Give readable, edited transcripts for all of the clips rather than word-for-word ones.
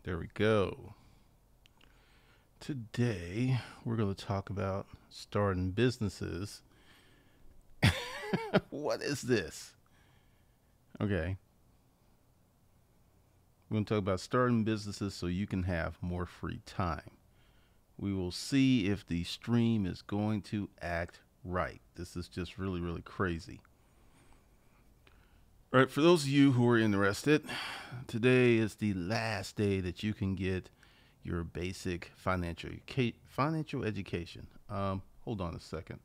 There we go. Today, we're going to talk about starting businesses. What is this? Okay. We're going to talk about starting businesses so you can have more free time. We will see if the stream is going to act right. This is just really, really crazy. All right, for those of you who are interested, today is the last day that you can get your basic financial education. Hold on a second.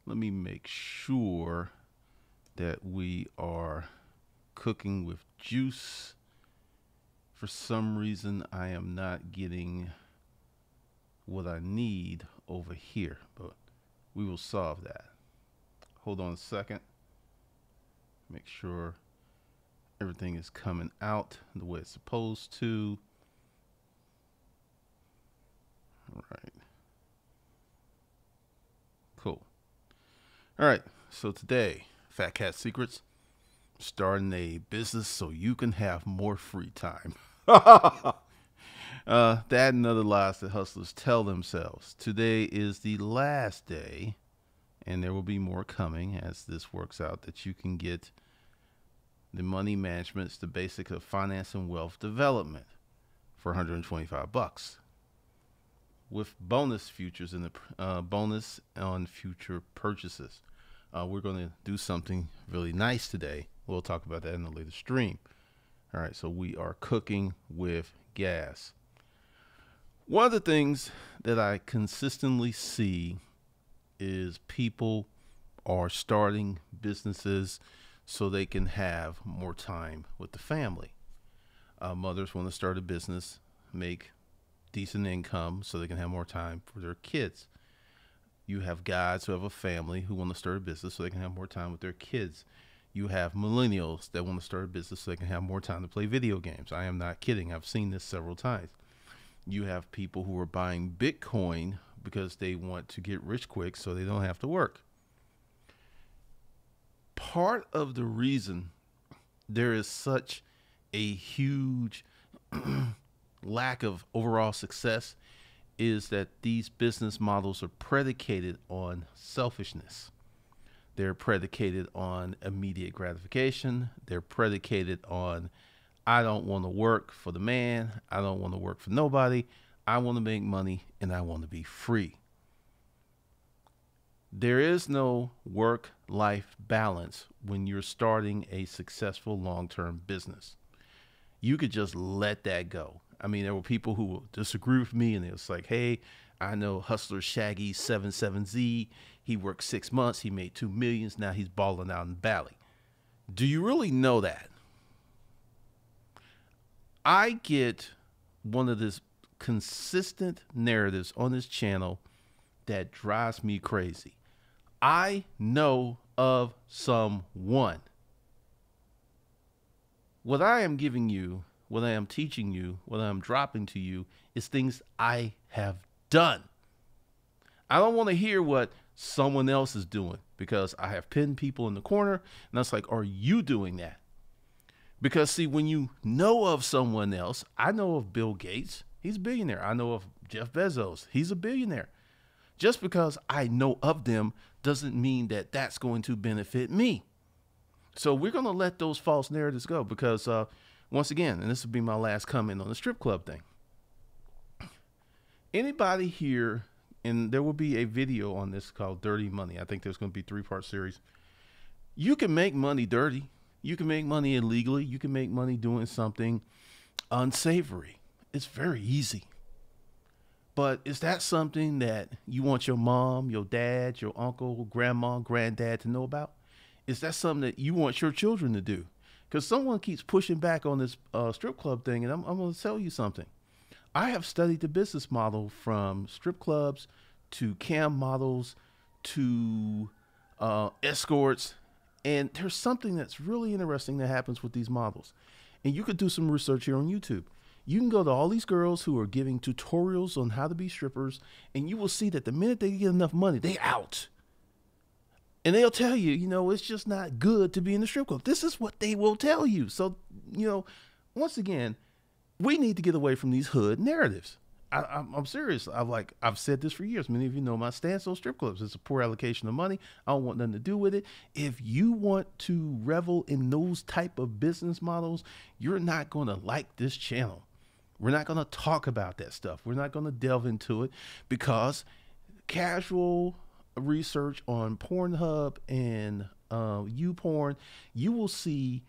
Let me make sure that we are cooking with juice. For some reason, I am not getting what I need over here, but we will solve that. Hold on a second. Make sure everything is coming out the way it's supposed to. All right. Cool. All right. So today, Fat Cat Secrets, starting a business so you can have more free time. That and other lies that hustlers tell themselves. Today is the last day, and there will be more coming as this works out, that you can get the money management. It's the basics of finance and wealth development for $125 with bonus futures in the bonus on future purchases. We're going to do something really nice today. We'll talk about that in a later stream. All right, so we are cooking with gas. One of the things that I consistently see is people are starting businesses so they can have more time with the family. Mothers want to start a business, make decent income so they can have more time for their kids. You have guys who have a family who want to start a business so they can have more time with their kids. You have millennials that want to start a business so they can have more time to play video games. I am not kidding. I've seen this several times. You have people who are buying Bitcoin because they want to get rich quick so they don't have to work. Part of the reason there is such a huge lack of overall success is that these business models are predicated on selfishness. They're predicated on immediate gratification. They're predicated on, I don't want to work for the man. I don't want to work for nobody. I want to make money and I want to be free. There is no work-life balance when you're starting a successful long-term business. You could just let that go. I mean, there were people who will disagree with me, and it was like, hey, I know Hustler Shaggy 77Z. He worked 6 months. He made $2 million. Now he's balling out in Bali. Do you really know that? I get one of this consistent narratives on this channel that drives me crazy. I know of someone. What I am giving you, what I am teaching you, what I am dropping to you is things I have done. I don't want to hear what someone else is doing because I have pinned people in the corner and that's like, are you doing that? Because see, when you know of someone else, I know of Bill Gates. He's a billionaire. I know of Jeff Bezos. He's a billionaire. Just because I know of them doesn't mean that that's going to benefit me. So we're going to let those false narratives go because once again, and this will be my last comment on the strip club thing. Anybody here, and there will be a video on this called Dirty Money. I think there's going to be a 3-part series. You can make money dirty. You can make money illegally. You can make money doing something unsavory. It's very easy. But is that something that you want your mom, your dad, your uncle, grandma, granddad to know about? Is that something that you want your children to do? Because someone keeps pushing back on this strip club thing, and I'm going to tell you something. I have studied the business model from strip clubs to cam models to escorts, and there's something that's really interesting that happens with these models. And you could do some research here on YouTube. You can go to all these girls who are giving tutorials on how to be strippers, and you will see that the minute they get enough money, they out. And they'll tell you, it's just not good to be in the strip club. This is what they will tell you. So, once again, We need to get away from these hood narratives. I'm serious. I've said this for years. Many of you know my stance on strip clubs. It's a poor allocation of money. I don't want nothing to do with it. If you want to revel in those type of business models, you're not going to like this channel. We're not going to talk about that stuff. We're not going to delve into it, because casual research on Pornhub and YouPorn, you will see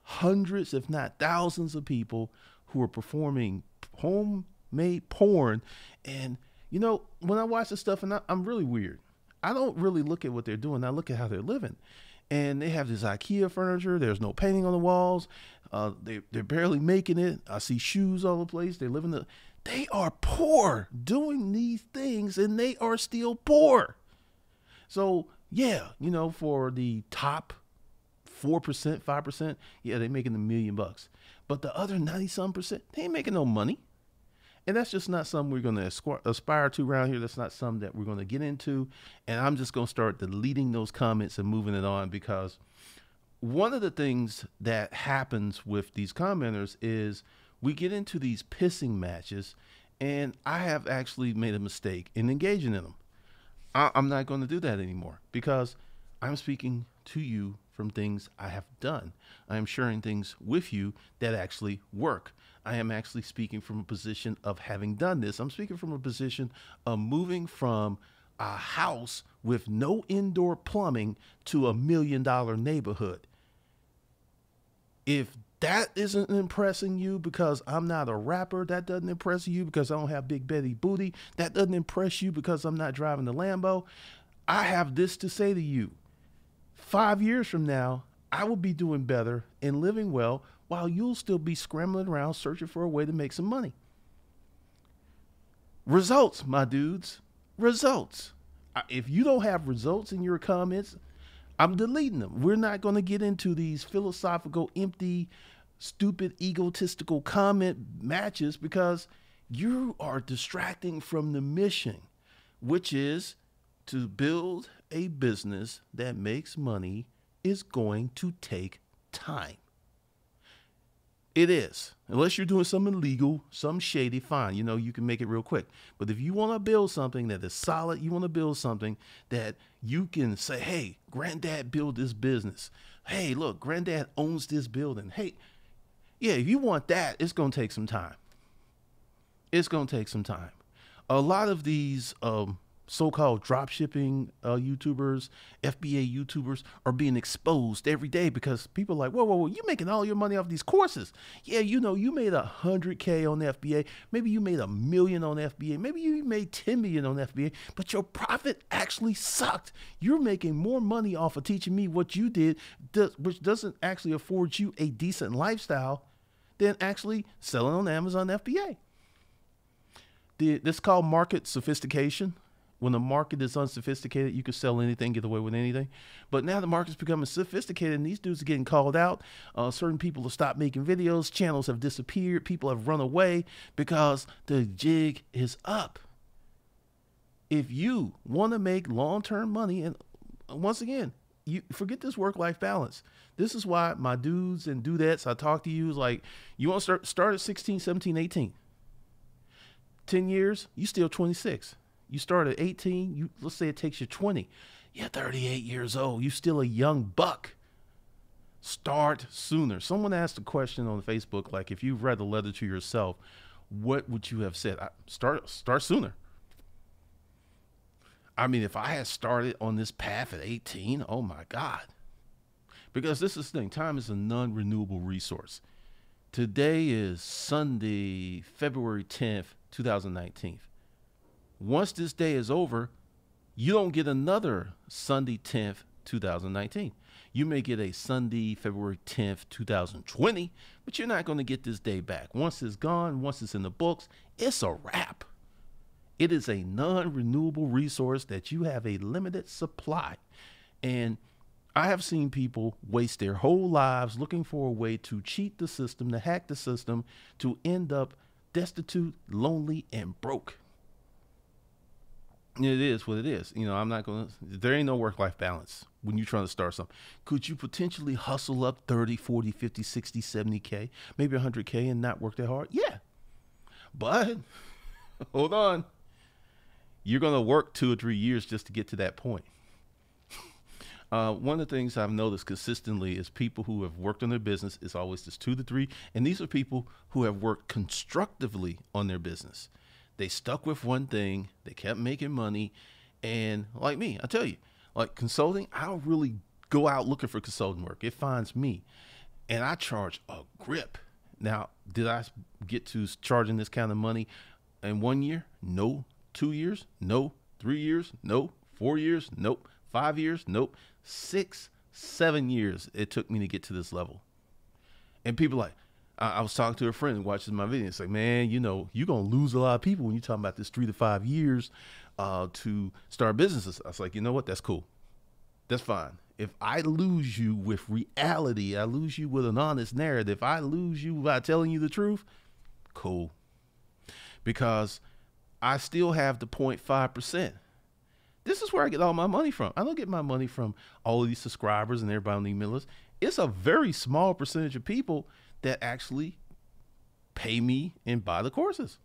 hundreds, if not thousands, of people who are performing homemade porn. And when I watch this stuff, and I'm really weird, I don't really look at what they're doing. I look at how they're living. And they have this IKEA furniture. There's no painting on the walls. They're barely making it. I see shoes all over the place. They are poor doing these things, and they are still poor. So yeah, for the top 4%, 5%, yeah, they're making $1 million. But the other 90-some%, they ain't making no money. And that's just not something we're going to aspire to around here. That's not something that we're going to get into. And I'm just going to start deleting those comments and moving it on, because one of the things that happens with these commenters is we get into these pissing matches, and I have actually made a mistake in engaging in them. I'm not going to do that anymore, because I'm speaking to you from things I have done. I am sharing things with you that actually work. I am actually speaking from a position of having done this. I'm speaking from a position of moving from a house with no indoor plumbing to $1 million neighborhood. If that isn't impressing you because I'm not a rapper, that doesn't impress you because I don't have Big Betty booty, that doesn't impress you because I'm not driving the Lambo, I have this to say to you. 5 years from now, I will be doing better and living well, while you'll still be scrambling around searching for a way to make some money. Results, my dudes, results. If you don't have results in your comments, I'm deleting them. We're not going to get into these philosophical, empty, stupid, egotistical comment matches, because you are distracting from the mission, which is to build a business that makes money is going to take time. It is. Unless you're doing something illegal, some shady, fine. You can make it real quick. But if you want to build something that is solid, you want to build something that you can say, hey, Granddad built this business. Hey, look, Granddad owns this building. Hey, yeah, if you want that, it's going to take some time. It's going to take some time. A lot of these so-called drop shipping YouTubers, FBA YouTubers are being exposed every day, because people are like, whoa, you making all your money off these courses. Yeah, you made $100K on FBA. Maybe you made $1 million on FBA. Maybe you made 10 million on FBA, but your profit actually sucked. You're making more money off of teaching me what you did, which doesn't actually afford you a decent lifestyle, than actually selling on Amazon FBA. This is called market sophistication. When the market is unsophisticated, you can sell anything, get away with anything. But now the market's becoming sophisticated, and these dudes are getting called out. Certain people have stopped making videos. Channels have disappeared. People have run away because the jig is up. If you want to make long-term money, and once again, you forget this work-life balance. This is why my dudes and dudettes, I talk to you, is like, you want to start at 16, 17, 18. 10 years, you still 26. You start at 18, let's say it takes you 20. You're 38 years old. You're still a young buck. Start sooner. Someone asked a question on Facebook, like, if you've read the letter to yourself, what would you have said? Start sooner. I mean, if I had started on this path at 18, oh my God. Because this is the thing, time is a non-renewable resource. Today is Sunday, February 10th, 2019. Once this day is over, you don't get another Sunday 10th, 2019. You may get a Sunday, February 10th, 2020, but you're not going to get this day back. Once it's gone, once it's in the books, it's a wrap. It is a non-renewable resource that you have a limited supply. And I have seen people waste their whole lives looking for a way to cheat the system, to hack the system, to end up destitute, lonely, and broke. It is what it is. I'm not going to, there ain't no work-life balance when you're trying to start something. Could you potentially hustle up 30, 40, 50, 60, 70K, maybe 100K and not work that hard? Yeah, But hold on, you're going to work 2 or 3 years just to get to that point. One of the things I've noticed consistently is people who have worked on their business is always just 2 to 3. And these are people who have worked constructively on their business. They stuck with one thing. They kept making money. And like me, I tell you, like consulting, I don't really go out looking for consulting work. It finds me. And I charge a grip. Now, did I get to charging this kind of money in 1 year? No. 2 years? No. 3 years? No. 4 years? Nope. 5 years? Nope. 6, 7 years it took me to get to this level. And people like, I was talking to a friend who watches my video. It's like, man, you're going to lose a lot of people when you're talking about this 3 to 5 years to start businesses. I was like, you know what? That's cool. That's fine. If I lose you with reality, I lose you with an honest narrative, I lose you by telling you the truth, cool. Because I still have the 0.5%. This is where I get all my money from. I don't get my money from all of these subscribers and everybody on the email list. It's a very small percentage of people that actually pay me and buy the courses.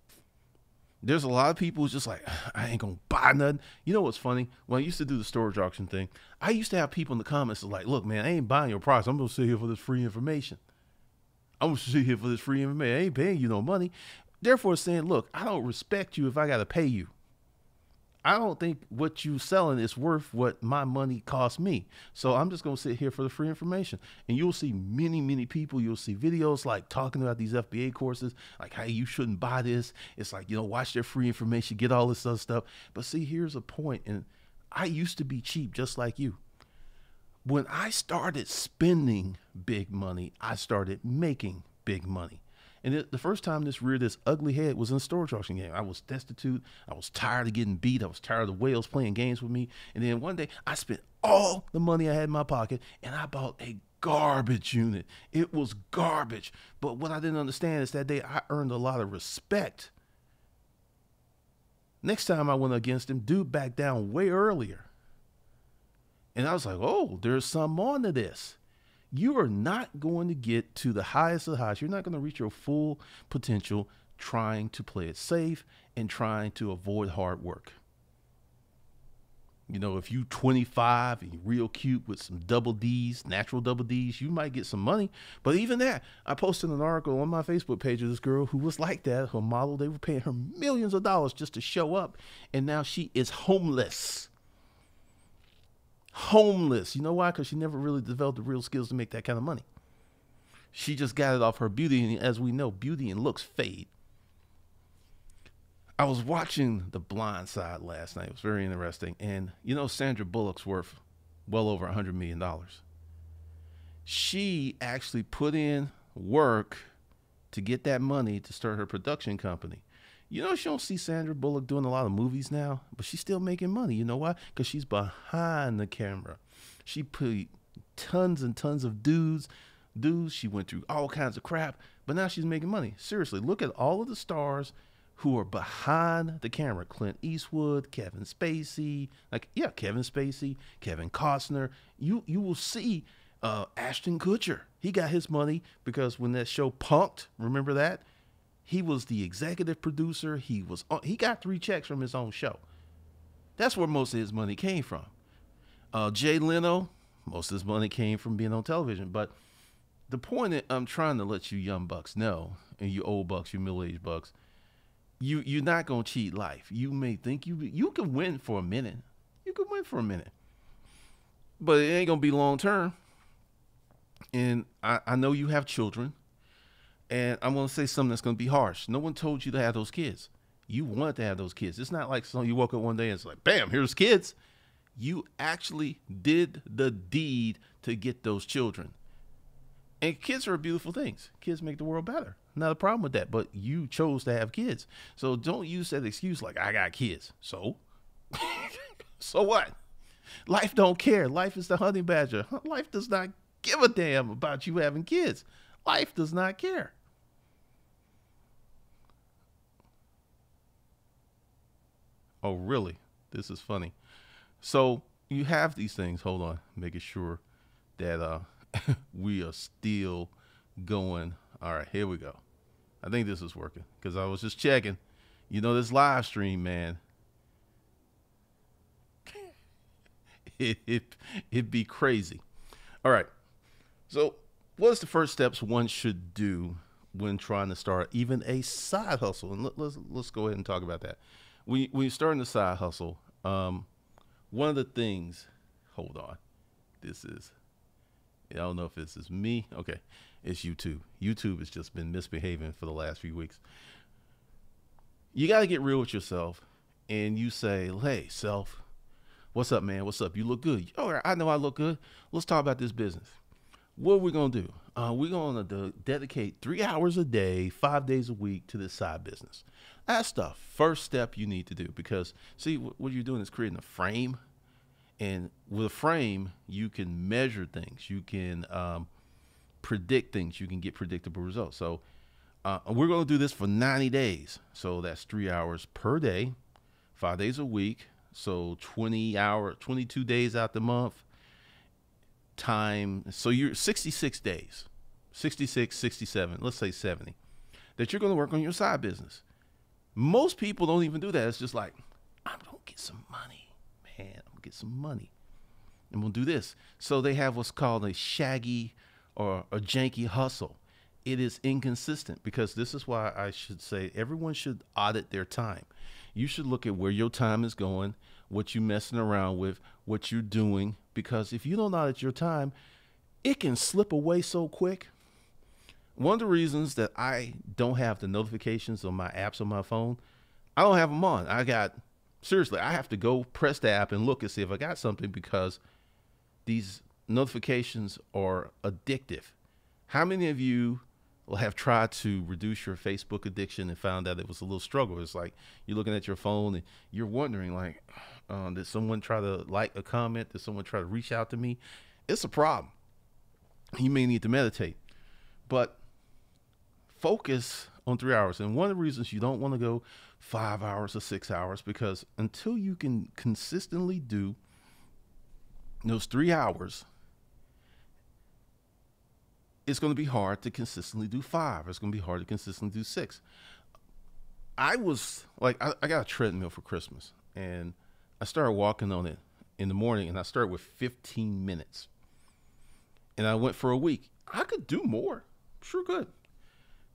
There's a lot of people who's just like, I ain't gonna buy nothing. You know what's funny? When I used to do the storage auction thing, I used to have people in the comments like, look, man, I ain't buying your price. I'm gonna sit here for this free information. I ain't paying you no money. Therefore saying, look, I don't respect you if I gotta pay you. I don't think what you selling is worth what my money cost me. So I'm just going to sit here for the free information. And you'll see many, many people. You'll see videos like talking about these FBA courses, like, hey, you shouldn't buy this. It's like, watch their free information, get all this other stuff. But see, here's a point. And I used to be cheap just like you. When I started spending big money, I started making big money. And the first time this reared its ugly head was in a storage auction game. I was destitute. I was tired of getting beat. I was tired of the whales playing games with me. And then one day I spent all the money I had in my pocket and I bought a garbage unit. It was garbage. But what I didn't understand is that day I earned a lot of respect. Next time I went against him, dude backed down way earlier. And I was like, oh, there's some on to this. You are not going to get to the highest of the highest. You're not going to reach your full potential trying to play it safe and trying to avoid hard work. If you 25 and you're real cute with some double D's, natural double D's, you might get some money. But even that, I posted an article on my Facebook page of this girl who was like that, her model. They were paying her millions of dollars just to show up. And now she is homeless. Homeless. You know why? Because she never really developed the real skills to make that kind of money. She just got it off her beauty. And as we know, beauty and looks fade. I was watching The Blind Side last night. It was very interesting. And Sandra Bullock's worth well over $100 million. She actually put in work to get that money to start her production company. She don't see Sandra Bullock doing a lot of movies now, but she's still making money. You know why? Because she's behind the camera. She put tons and tons of dues. She went through all kinds of crap, but now she's making money. Seriously, look at all of the stars who are behind the camera. Clint Eastwood, Kevin Spacey, Kevin Costner. You will see Ashton Kutcher. He got his money because when that show Punk'd, remember that? He was the executive producer. He got 3 checks from his own show. That's where most of his money came from. Jay Leno, most of his money came from being on television. But the point that I'm trying to let you young bucks know, and you old bucks, you middle-aged bucks, you're not going to cheat life. You may think you can win for a minute. You can win for a minute. But it ain't going to be long term. And I know you have children. And I'm going to say something that's going to be harsh. No one told you to have those kids. You wanted to have those kids. It's not like you woke up one day and it's like, bam, here's kids. You actually did the deed to get those children. And kids are beautiful things. Kids make the world better. Not a problem with that. But you chose to have kids. So don't use that excuse like, I got kids. So? So what? Life don't care. Life is the honey badger. Life does not give a damn about you having kids. Life does not care. Oh, really? This is funny. So you have these things. Hold on. Making sure that we are still going. All right, here we go. I think this is working because I was just checking. You know, this live stream, man, it'd be crazy. All right. So, what's the first steps one should do when trying to start even a side hustle? And let's go ahead and talk about that. When you're starting a side hustle, one of the things. Hold on. This is. I don't know if this is me. Okay, it's YouTube. YouTube has just been misbehaving for the last few weeks. You got to get real with yourself, and you say, "Hey, self, what's up, man? What's up? You look good. All right, I know I look good. Let's talk about this business. What are we gonna do? We're gonna dedicate 3 hours a day, 5 days a week to this side business. That's the first step you need to do because see, what you're doing is creating a frame, and with a frame, you can measure things. You can predict things. You can get predictable results. So we're going to do this for 90 days. So that's 3 hours per day, 5 days a week. So 22 days out the month time. So you're 66 days, 66, 67, let's say 70, that you're going to work on your side business. Most people don't even do that. It's just like, I'm going to get some money, man. I'm going to get some money and we'll do this. So they have what's called a shaggy or a janky hustle. It is inconsistent because this is why I should say everyone should audit their time. You should look at where your time is going, what you're messing around with, what you're doing, because if you don't audit your time, it can slip away so quick. One of the reasons that I don't have the notifications on my apps on my phone, I don't have them on. Seriously, I have to go press the app and look and see if I got something because these notifications are addictive. How many of you have tried to reduce your Facebook addiction and found out it was a little struggle? It's like you're looking at your phone and you're wondering, like, did someone try to like a comment? Did someone try to reach out to me? It's a problem. You may need to meditate, but focus on 3 hours. And one of the reasons you don't want to go 5 hours or 6 hours, because until you can consistently do those 3 hours, it's going to be hard to consistently do 5. It's going to be hard to consistently do 6. I got a treadmill for Christmas and I started walking on it in the morning, and I started with 15 minutes and I went for a week. I could do more. Sure could.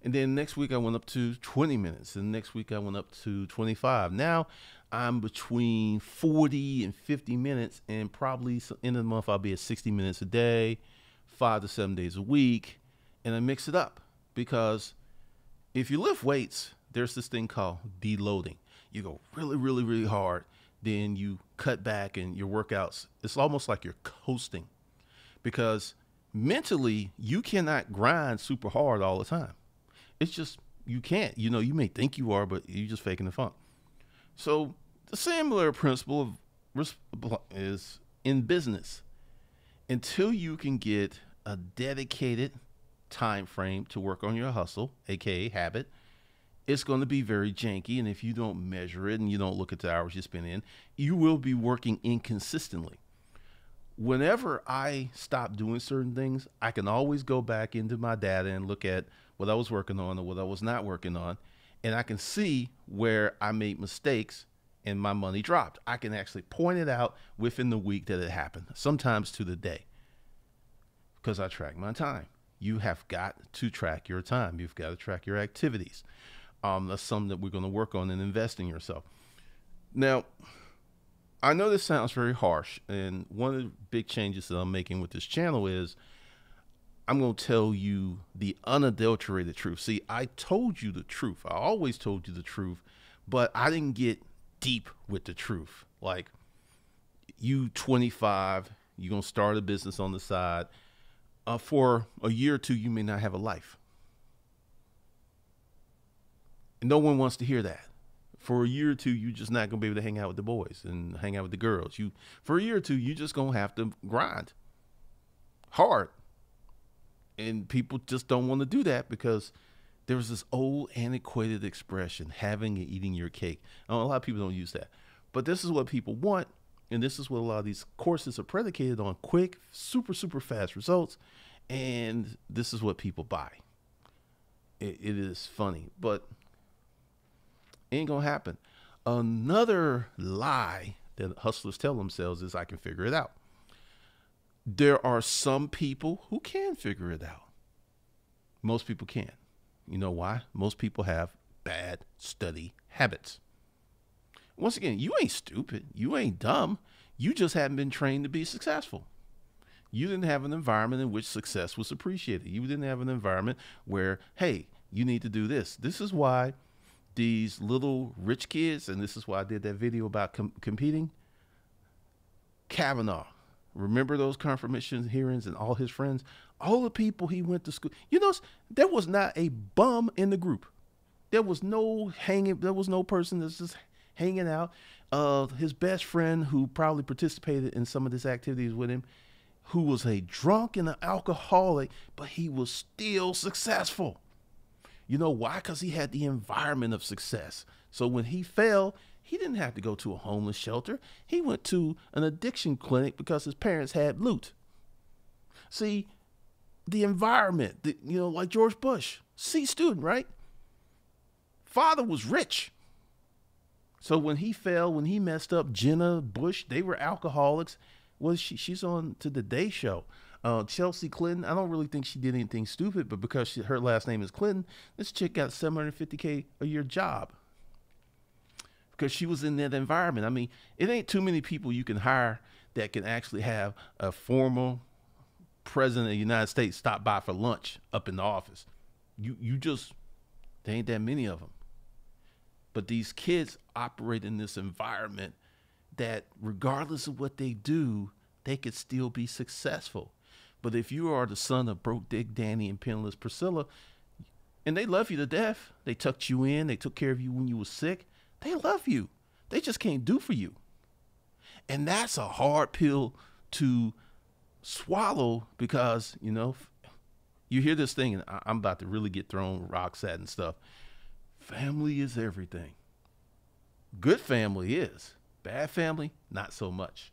And then next week I went up to 20 minutes, and next week I went up to 25. Now I'm between 40 and 50 minutes, and probably end of the month I'll be at 60 minutes a day, 5 to 7 days a week, and I mix it up. Because if you lift weights, there's this thing called deloading. You go really, really, really hard, then you cut back, and your workouts, it's almost like you're coasting, because mentally you cannot grind super hard all the time. It's just, you can't. You know, you may think you are, but you're just faking the funk. So the similar principle is in business. Until you can get a dedicated time frame to work on your hustle, aka habit, it's going to be very janky. And if you don't measure it and you don't look at the hours you spend in, you will be working inconsistently. Whenever I stop doing certain things, I can always go back into my data and look at what I was working on or what I was not working on. And I can see where I made mistakes and my money dropped. I can actually point it out within the week that it happened, sometimes to the day, because I track my time. You have got to track your time. You've got to track your activities. That's something that we're going to work on and invest in yourself. Now, I know this sounds very harsh, and one of the big changes that I'm making with this channel is I'm going to tell you the unadulterated truth. See, I told you the truth. I always told you the truth, but I didn't get deep with the truth. Like, you 25, you're going to start a business on the side. For a year or two, you may not have a life. And no one wants to hear that. For a year or two, you're just not going to be able to hang out with the boys and hang out with the girls. For a year or two, you're just going to have to grind hard. And people just don't want to do that because there's this old antiquated expression, having and eating your cake. A lot of people don't use that, but this is what people want. And this is what a lot of these courses are predicated on: quick, super, super fast results. And this is what people buy. it is funny, but it ain't gonna happen. Another lie that hustlers tell themselves is, I can figure it out. There are some people who can figure it out. Most people can't. You know why? Most people have bad study habits. Once again, you ain't stupid. You ain't dumb. You just haven't been trained to be successful. You didn't have an environment in which success was appreciated. You didn't have an environment where, hey, you need to do this. This is why these little rich kids, and this is why I did that video about competing. Kavanaugh, remember those confirmation hearings and all his friends, all the people he went to school. You know, there was not a bum in the group. There was no person that's just hanging out. His best friend, who probably participated in some of these activities with him, who was a drunk and an alcoholic, but he was still successful. You know why? Because he had the environment of success. So when he fell, he didn't have to go to a homeless shelter. He went to an addiction clinic because his parents had loot. See, the environment, like George Bush, C student, right? Father was rich. So when he fell, when he messed up, Jenna Bush, they were alcoholics. Well, she's on to the Day Show. Chelsea Clinton, I don't really think she did anything stupid, but because her last name is Clinton, this chick got $750K a year job because she was in that environment. I mean, it ain't too many people you can hire that can actually have a formal president of the United States stop by for lunch up in the office. There ain't that many of them. But these kids operate in this environment that regardless of what they do, they could still be successful. But if you are the son of broke Dick Danny and penniless Priscilla, and they love you to death, they tucked you in, they took care of you when you were sick, they love you. They just can't do for you. And that's a hard pill to swallow because, you hear this thing, and I'm about to really get thrown rocks at and stuff. Family is everything. Good family is. Bad family, not so much.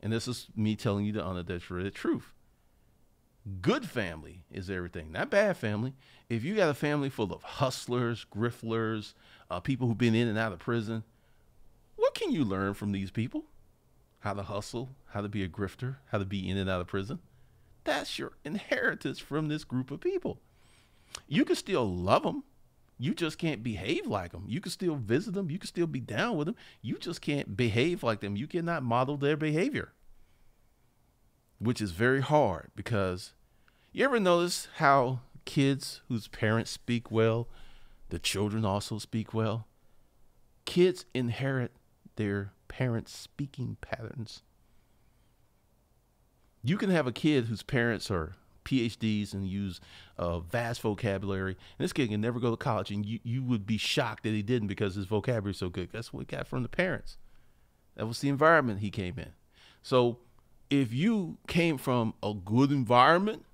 And this is me telling you the unadulterated truth. Good family is everything, not bad family. If you got a family full of hustlers, griftlers, people who've been in and out of prison, what can you learn from these people? How to hustle, how to be a grifter, how to be in and out of prison. That's your inheritance from this group of people. You can still love them. You just can't behave like them. You can still visit them. You can still be down with them. You just can't behave like them. You cannot model their behavior, which is very hard because you ever notice how kids whose parents speak well, the children also speak well? Kids inherit their parents' speaking patterns. You can have a kid whose parents are PhDs and use vast vocabulary, and this kid can never go to college, and you would be shocked that he didn't because his vocabulary is so good. That's what he got from the parents. That was the environment he came in. So if you came from a good environment,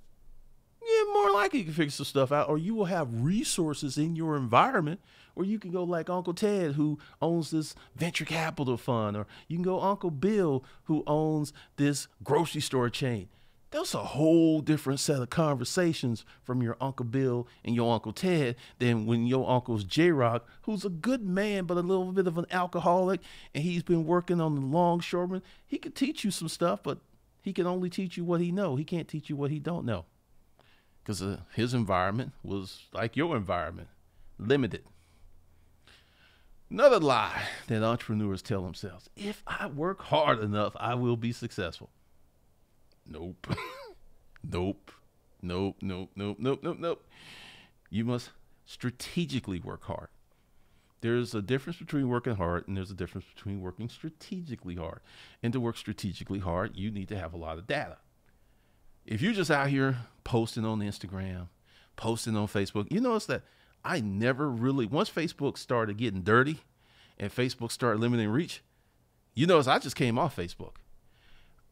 yeah, more likely you can figure some stuff out, or you will have resources in your environment where you can go like Uncle Ted, who owns this venture capital fund, or you can go Uncle Bill, who owns this grocery store chain. That's a whole different set of conversations from your Uncle Bill and your Uncle Ted than when your uncle's J-Rock, who's a good man but a little bit of an alcoholic, and he's been working on the longshoreman. He could teach you some stuff, but he can only teach you what he knows. He can't teach you what he don't know because his environment was like your environment, limited. Another lie that entrepreneurs tell themselves: if I work hard enough, I will be successful. Nope. Nope. Nope. You must strategically work hard. There's a difference between working hard and there's a difference between working strategically hard. And to work strategically hard, you need to have a lot of data. If you're just out here posting on Instagram, posting on Facebook, you notice that I never really, once Facebook started getting dirty and Facebook started limiting reach, you notice I just came off Facebook.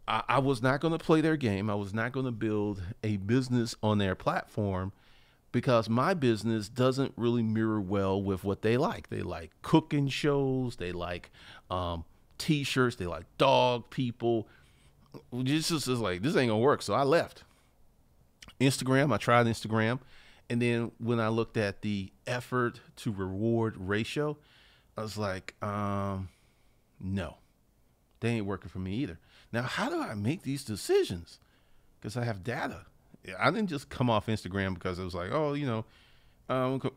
I was not going to play their game. I was not going to build a business on their platform because my business doesn't really mirror well with what they like. They like cooking shows. They like T-shirts. They like dog people. This is like, this ain't going to work. So I left Instagram. I tried Instagram And then when I looked at the effort to reward ratio, I was like, no, they ain't working for me either. Now, how do I make these decisions? Because I have data. I didn't just come off Instagram because it was like, oh, no,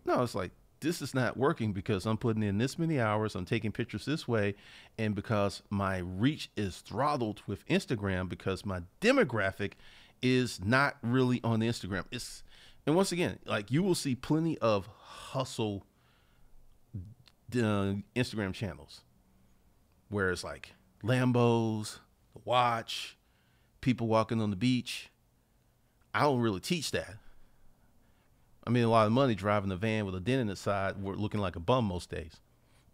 it's like, this is not working because I'm putting in this many hours, I'm taking pictures this way, and because my reach is throttled with Instagram because my demographic is not really on Instagram. And once again, like you will see plenty of hustle Instagram channels where it's like Lambos, the watch, people walking on the beach. I don't really teach that. I mean, a lot of money driving a van with a dent in the side, we're looking like a bum most days.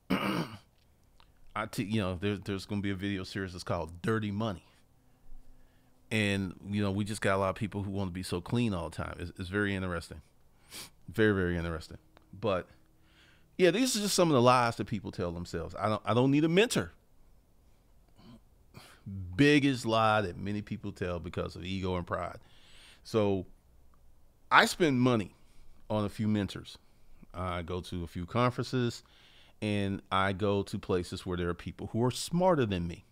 There's going to be a video series that's called Dirty Money. And, we just got a lot of people who want to be so clean all the time. It's very interesting. Very, very interesting. But yeah, these are just some of the lies that people tell themselves. I don't need a mentor. Biggest lie that many people tell because of ego and pride. So I spend money on a few mentors. I go to a few conferences and I go to places where there are people who are smarter than me.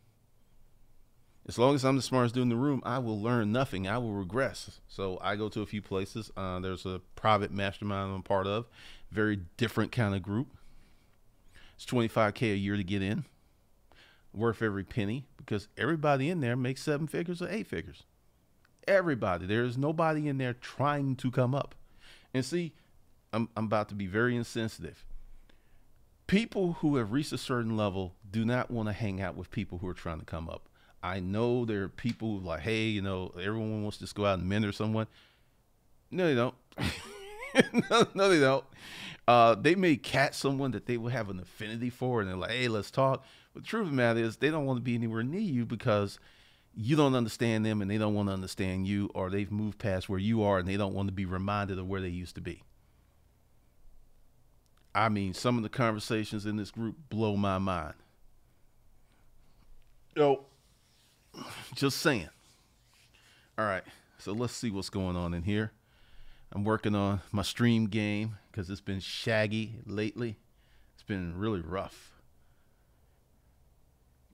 As long as I'm the smartest dude in the room, I will learn nothing. I will regress. So I go to a few places. There's a private mastermind I'm a part of. Very different kind of group. It's $25K a year to get in. Worth every penny because everybody in there makes 7 figures or 8 figures. Everybody. There is nobody in there trying to come up. And see, I'm about to be very insensitive. People who have reached a certain level do not want to hang out with people who are trying to come up. I know there are people who are like, hey, everyone wants to just go out and mentor someone. No, they don't. no, they don't. They may catch someone that they will have an affinity for, and they're like, hey, let's talk. But the truth of the matter is they don't want to be anywhere near you because you don't understand them and they don't want to understand you, or they've moved past where you are and they don't want to be reminded of where they used to be. I mean, some of the conversations in this group blow my mind. Just saying. All right, so let's see what's going on in here. I'm working on my stream game because it's been shaggy lately. It's been really rough.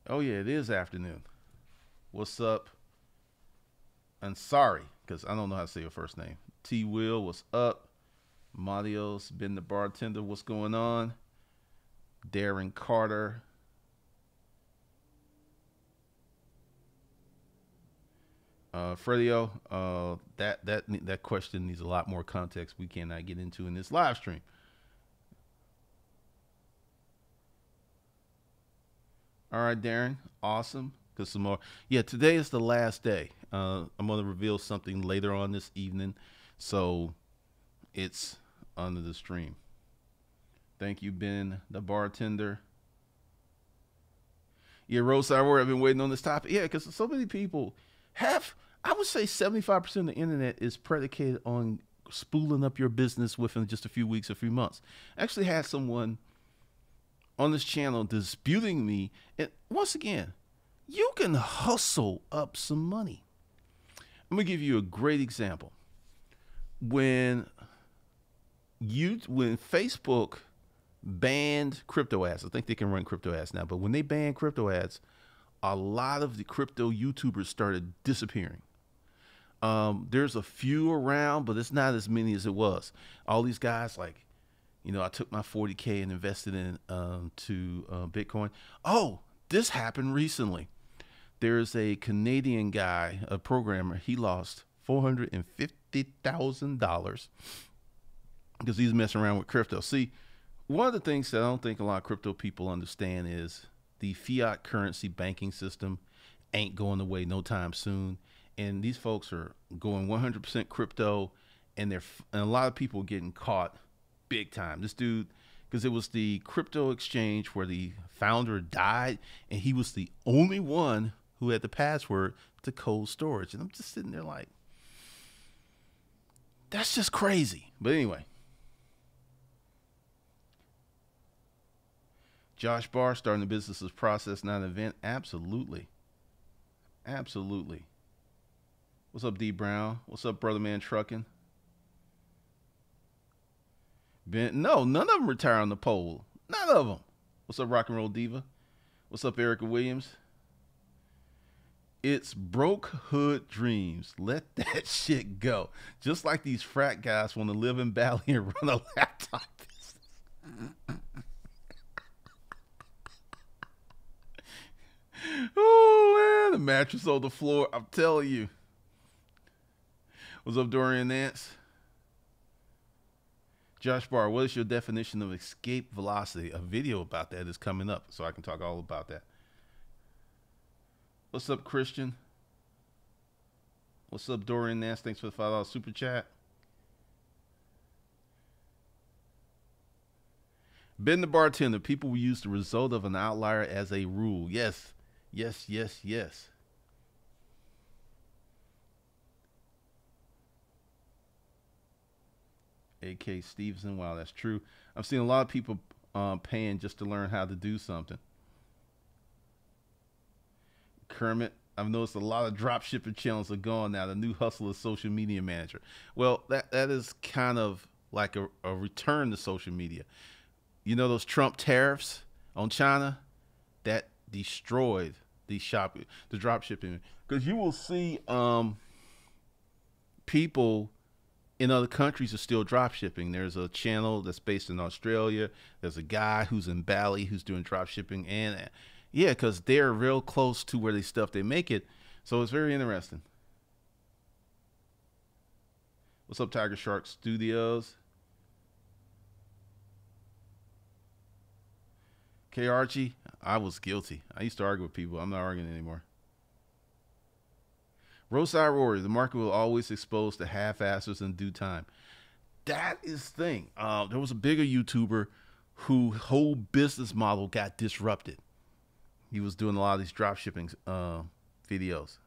Oh yeah, it is afternoon. What's up? I'm sorry, because I don't know how to say your first name. T Will, what's up? Mario's been the bartender. What's going on? Darren Carter. Fredio, that question needs a lot more context we cannot get into in this live stream. All right, Darren. Awesome. Because some more. Yeah, today is the last day. I'm going to reveal something later on this evening. So it's under the stream. Thank you, Ben, the bartender. Yeah, Rose Sour, I've been waiting on this topic. Yeah, because so many people I would say 75% of the internet is predicated on spooling up your business within just a few weeks, a few months. I actually had someone on this channel disputing me. And once again, you can hustle up some money. I'm going to give you a great example. When Facebook banned crypto ads, I think they can run crypto ads now, but when they banned crypto ads, a lot of the crypto YouTubers started disappearing. There's a few around, but it's not as many as it was. All these guys, like, I took my 40K and invested in Bitcoin. Oh, this happened recently. There's a Canadian guy, a programmer. He lost $450,000 because he's messing around with crypto. See, one of the things that I don't think a lot of crypto people understand is the fiat currency banking system ain't going away no time soon. And these folks are going 100% crypto, and a lot of people are getting caught big time. This dude, because it was the crypto exchange where the founder died, and he was the only one who had the password to cold storage. And I'm just sitting there like, that's just crazy. But anyway. Josh Barr, starting the business is process, not an event. Absolutely. Absolutely. What's up, D Brown? What's up, Brother Man Trucking? No, none of them retire on the pole. None of them. What's up, Rock and Roll Diva? What's up, Erica Williams? It's broke hood dreams. Let that shit go. Just like these frat guys want to live in Bali and run a laptop business. Oh, man, the mattress on the floor. I'm telling you. What's up, Dorian Nance? Josh Barr, what is your definition of escape velocity? A video about that is coming up, so I can talk all about that. What's up, Christian? What's up, Dorian Nance? Thanks for the $5 super chat. Ben the bartender, people will use the result of an outlier as a rule. Yes, yes, yes, yes. A.K. Stevenson, wow, that's true. I've seen a lot of people paying just to learn how to do something. Kermit, I've noticed a lot of drop shipping channels are gone now. The new hustle is social media manager. Well, that is kind of like a return to social media. You know those Trump tariffs on China? That destroyed the drop shipping. Because you will see people in other countries are still drop shipping. There's a channel that's based in Australia. There's a guy who's in Bali who's doing drop shipping. And yeah, because they're real close to where they make it. So it's very interesting. What's up, Tiger Shark Studios? K. Archie, I was guilty. I used to argue with people. I'm not arguing anymore. Roadside Rory, the market will always expose the half-assers in due time. That is the thing. There was a bigger YouTuber whose whole business model got disrupted. He was doing a lot of these drop shipping videos.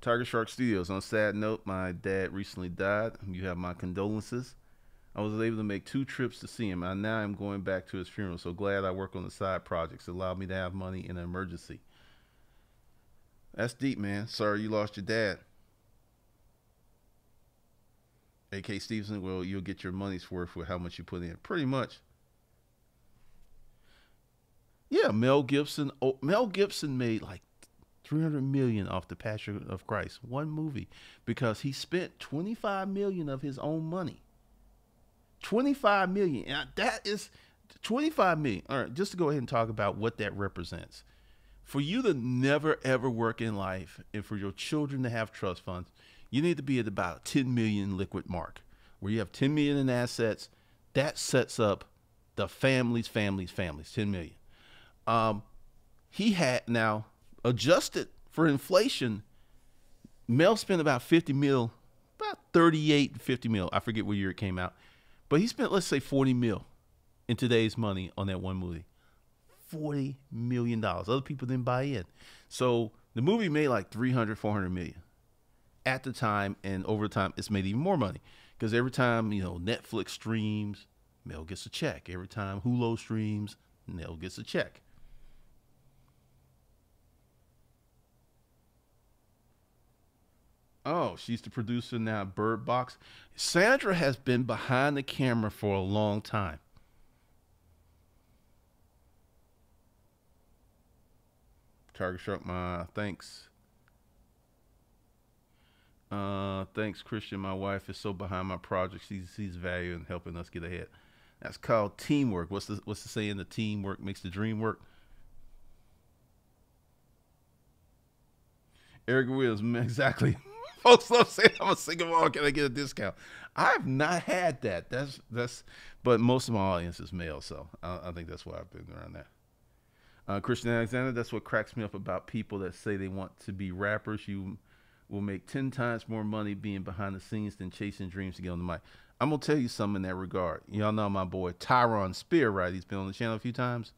Tiger Shark Studios. On a sad note, my dad recently died. You have my condolences. I was able to make 2 trips to see him. And now I'm going back to his funeral. So glad I work on the side projects. It allowed me to have money in an emergency. That's deep, man. Sorry you lost your dad. A.K. Stevenson, well, you'll get your money's worth with how much you put in. Pretty much. Yeah, Mel Gibson. Oh, Mel Gibson made like $300 million off The Passion of Christ, one movie, because he spent $25 million of his own money. $25 million. And that is $25 million. All right, just to go ahead and talk about what that represents. For you to never, ever work in life and for your children to have trust funds, you need to be at about 10 million liquid mark, where you have 10 million in assets. That sets up the family's 10 million. He had now adjusted for inflation. Mel spent about 50 mil, about 38, 50 mil. I forget what year it came out, but he spent, let's say 40 mil in today's money on that one movie. $40 million. Other people didn't buy in. So the movie made like 300, 400 million at the time. And over time, it's made even more money. Because every time, Netflix streams, Mel gets a check. Every time Hulu streams, Mel gets a check. Oh, she's the producer now, Bird Box. Sandra has been behind the camera for a long time. Target Shark, thanks. Thanks, Christian. My wife is so behind my project. She sees value in helping us get ahead. That's called teamwork. What's the saying? The teamwork makes the dream work. Eric Williams, exactly. Folks love saying I'm a single mom. Can I get a discount? I've not had that. But most of my audience is male, so I think that's why I've been around that. Christian Alexander, that's what cracks me up about people that say they want to be rappers. You will make 10 times more money being behind the scenes than chasing dreams to get on the mic. I'm going to tell you something in that regard. Y'all know my boy Tyron Spear, right? He's been on the channel a few times.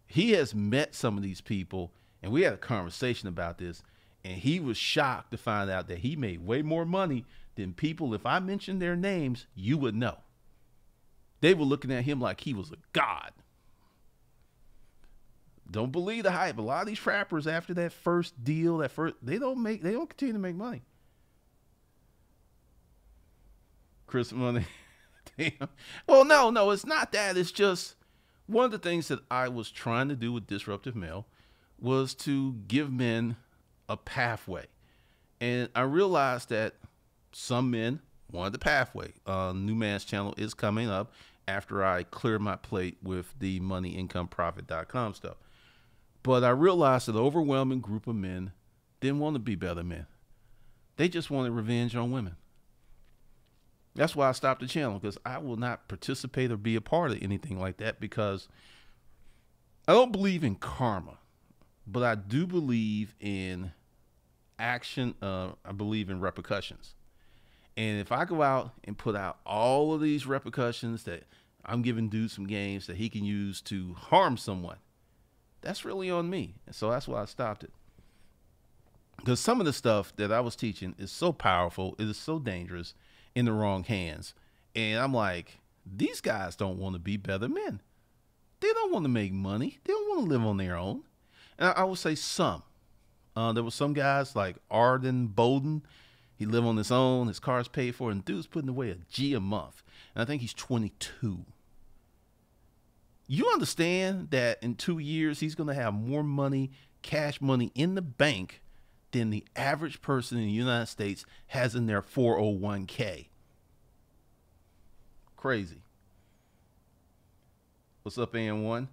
He has met some of these people, and we had a conversation about this, and he was shocked to find out that he made way more money than people, if I mentioned their names, you would know. They were looking at him like he was a god. Don't believe the hype. A lot of these rappers, after that first deal, they don't continue to make money. Chris Money. Damn. Well, no, it's not that. It's just one of the things that I was trying to do with Disruptive Male was to give men a pathway. And I realized that some men wanted the pathway. New Man's Channel is coming up after I clear my plate with the moneyincomeprofit.com stuff. But I realized that the overwhelming group of men didn't want to be better men. They just wanted revenge on women. That's why I stopped the channel, because I will not participate or be a part of anything like that, because I don't believe in karma, but I do believe in action. I believe in repercussions. And if I go out and put out all of these repercussions that I'm giving dude some games that he can use to harm someone, that's really on me. And so that's why I stopped it. Because some of the stuff that I was teaching is so powerful, it is so dangerous in the wrong hands. And I'm like, these guys don't want to be better men. They don't want to make money. They don't want to live on their own. And I would say some. There were some guys like Arden Bowden. He lived on his own. His car's paid for, and dude's putting away a G a month. And I think he's 22. You understand that in 2 years, he's going to have more money, cash money in the bank than the average person in the United States has in their 401k. Crazy. What's up, AN1?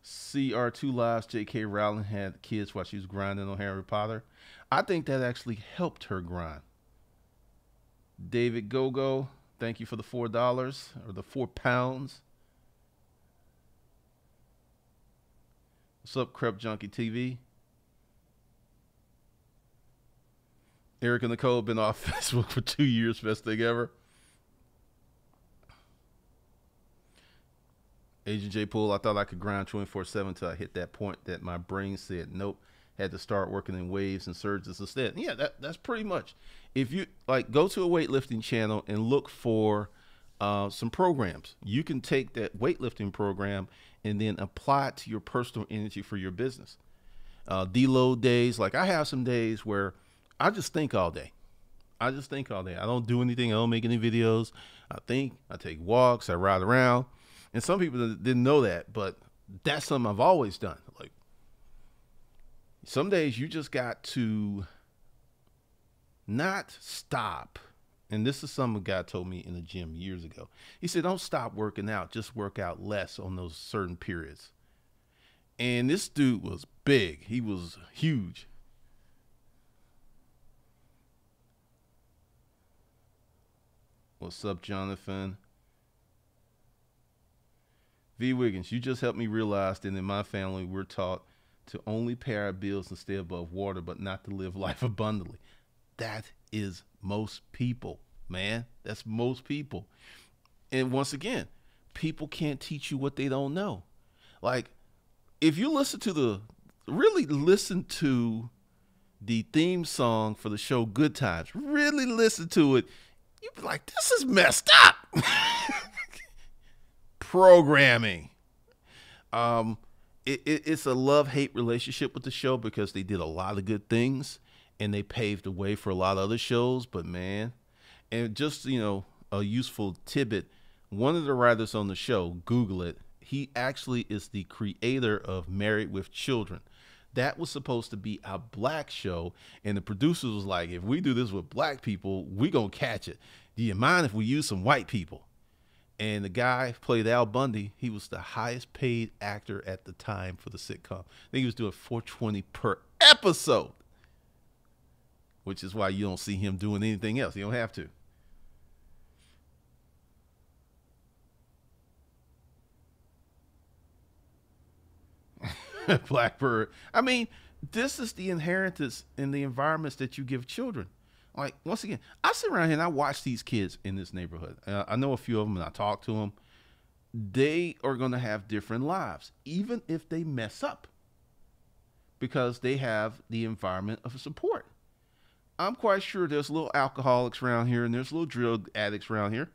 CR2 Lives, J.K. Rowling had kids while she was grinding on Harry Potter. I think that actually helped her grind. David Gogo, thank you for the $4 or the £4. What's up, Crep Junkie TV? Eric and Nicole have been off Facebook for 2 years. Best thing ever. Agent J Pool, I thought I could grind 24/7 until I hit that point that my brain said nope. Had to start working in waves and surges instead. Yeah, that's pretty much. If you like, go to a weightlifting channel and look for some programs. You can take that weightlifting program and then apply it to your personal energy for your business. Deload days, like I have some days where I just think all day. I don't do anything. I don't make any videos. I think, I take walks, I ride around. And some people didn't know that, but that's something I've always done. Like, some days you just got to not stop. And this is something a guy told me in the gym years ago. He said, don't stop working out, just work out less on those certain periods. And this dude was big. He was huge. What's up, Jonathan? V. Wiggins, you just helped me realize that in my family, we're taught to only pay our bills and stay above water, but not to live life abundantly. That is most people, man. That's most people. And once again, people can't teach you what they don't know. Like, if you really listen to the theme song for the show Good Times, really listen to it, you'd be like, this is messed up. Programming. It's a love-hate relationship with the show because they did a lot of good things and they paved the way for a lot of other shows. But man, and just, a useful tidbit, one of the writers on the show, Google it, he actually is the creator of Married with Children. That was supposed to be a black show, and the producers was like, if we do this with black people, we gonna catch it. Do you mind if we use some white people? And the guy played Al Bundy. He was the highest paid actor at the time for the sitcom. I think he was doing $420 per episode, which is why you don't see him doing anything else. You don't have to. Blackbird. I mean, this is the inheritance in the environments that you give children. Like, once again, I sit around here and I watch these kids in this neighborhood. I know a few of them and I talk to them. They are going to have different lives, even if they mess up, because they have the environment of support. I'm quite sure there's little alcoholics around here and there's little drug addicts around here.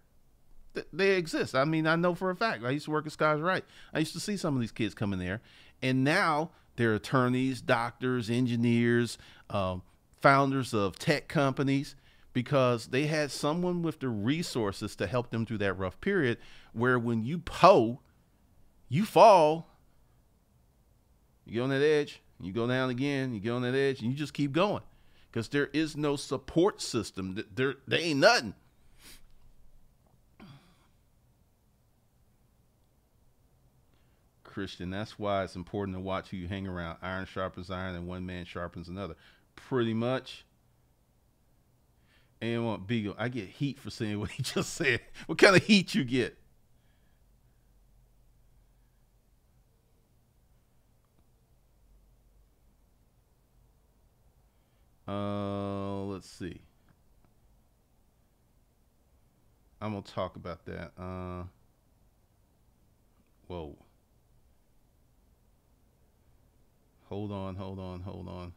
They exist. I mean, I know for a fact. I used to work at Sky's Right. I used to see some of these kids come in there, and now they're attorneys, doctors, engineers, founders of tech companies, because they had someone with the resources to help them through that rough period, where when you fall, you get on that edge, you go down again, you get on that edge, and you just keep going, because there is no support system. There ain't nothing. Christian, that's why it's important to watch who you hang around. Iron sharpens iron, and one man sharpens another. Pretty much. And what Beagle, I get heat for saying what he just said. What kind of heat you get? Let's see. I'm gonna talk about that. Whoa. Hold on.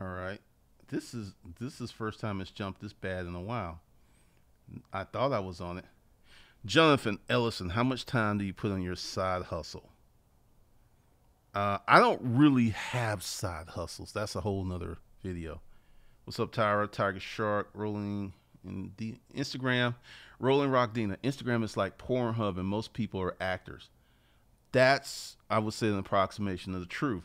All right. This is first time it's jumped this bad in a while. I thought I was on it. Jonathan Ellison, how much time do you put on your side hustle? I don't really have side hustles. That's a whole nother video. What's up, Tyra? Tiger Shark, rolling in the Instagram, Rolling Rock Dina. Instagram is like Pornhub, and most people are actors. That's, I would say, an approximation of the truth.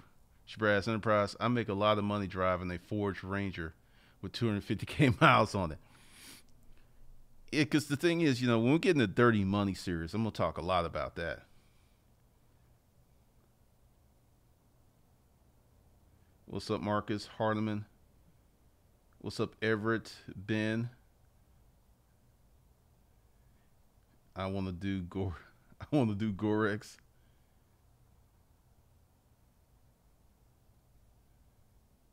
Shabazz Enterprise, I make a lot of money driving a Ford Ranger with 250K miles on it. Because the thing is, when we get in the Dirty Money series, I'm going to talk a lot about that. What's up, Marcus Hardeman? What's up, Everett Ben? I want to do Gorex.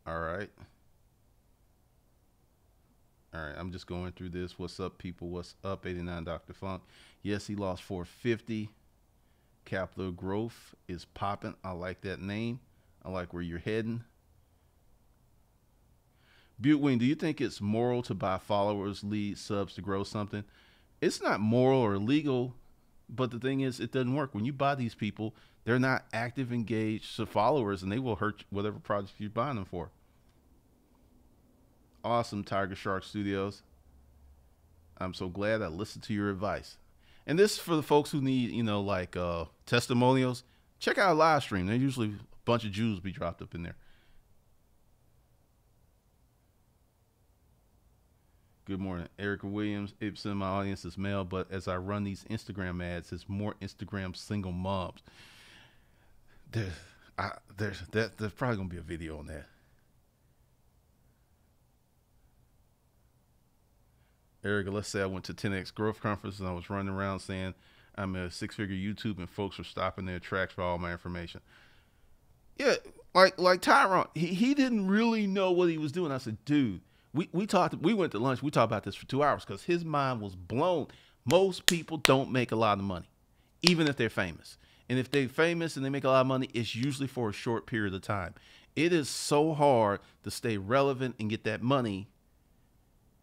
All right. All right, I'm just going through this. What's up, people? What's up, 89 Dr. Funk? Yes, he lost 450. Capital Growth is popping. I like that name. I like where you're heading. Butte Wing, do you think it's moral to buy followers, leads, subs to grow something? It's not moral or illegal, but the thing is, it doesn't work. When you buy these people, they're not active, engaged followers, and they will hurt whatever project you're buying them for. Awesome, Tiger Shark Studios. I'm so glad I listened to your advice. And this is for the folks who need, testimonials. Check out a live stream. There's usually a bunch of Jews be dropped up in there. Good morning, Erica Williams. Ibsen, my audience is male, but as I run these Instagram ads, it's more Instagram single moms. There's probably gonna be a video on that. Erica, let's say I went to 10X Growth Conference and I was running around saying I'm a six-figure YouTube, and folks were stopping their tracks for all my information. Yeah, like Tyrone, he didn't really know what he was doing. I said, dude. We went to lunch. We talked about this for 2 hours because his mind was blown. Most people don't make a lot of money, even if they're famous. And if they're famous and they make a lot of money, it's usually for a short period of time. It is so hard to stay relevant and get that money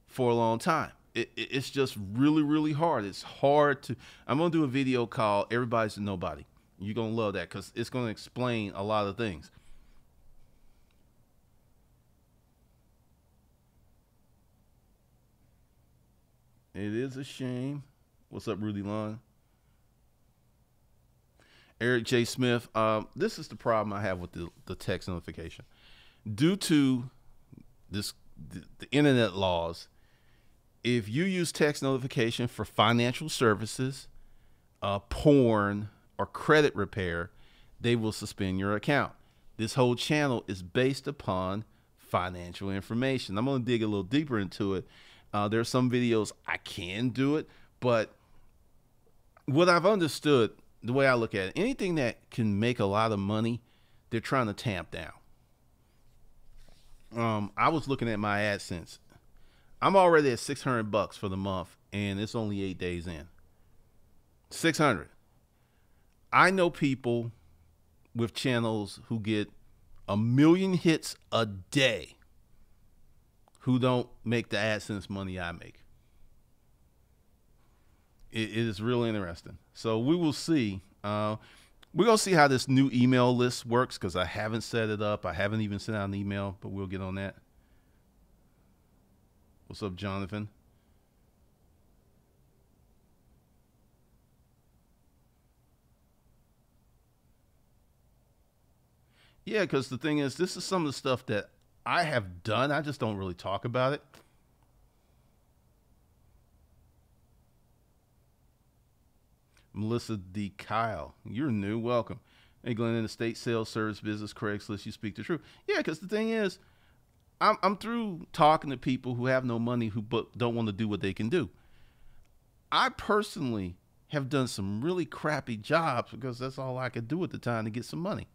for a long time. It's just really, really hard. It's hard to, I'm going to do a video called Everybody's a Nobody. You're going to love that because it's going to explain a lot of things. It is a shame. What's up, Rudy Lund? Eric J. Smith. This is the problem I have with the text notification. Due to the internet laws, if you use text notification for financial services, porn, or credit repair, they will suspend your account. This whole channel is based upon financial information. I'm going to dig a little deeper into it. There are some videos I can do it, but what I've understood, the way I look at it, anything that can make a lot of money, they're trying to tamp down. I was looking at my AdSense. I'm already at $600 for the month, and it's only 8 days in. 600. I know people with channels who get 1 million hits a day who don't make the AdSense money I make. It is really interesting. So we will see. We're going to see how this new email list works because I haven't set it up. I haven't even sent out an email, but we'll get on that. What's up, Jonathan? Yeah, because the thing is, this is some of the stuff that I have done. I just don't really talk about it. Melissa D. Kyle, you're new. Welcome. Hey, Glenn, in the state sales service business, Craigslist, you speak the truth. Yeah, because the thing is, I'm through talking to people who have no money who but don't want to do what they can do. I personally have done some really crappy jobs because that's all I could do at the time to get some money.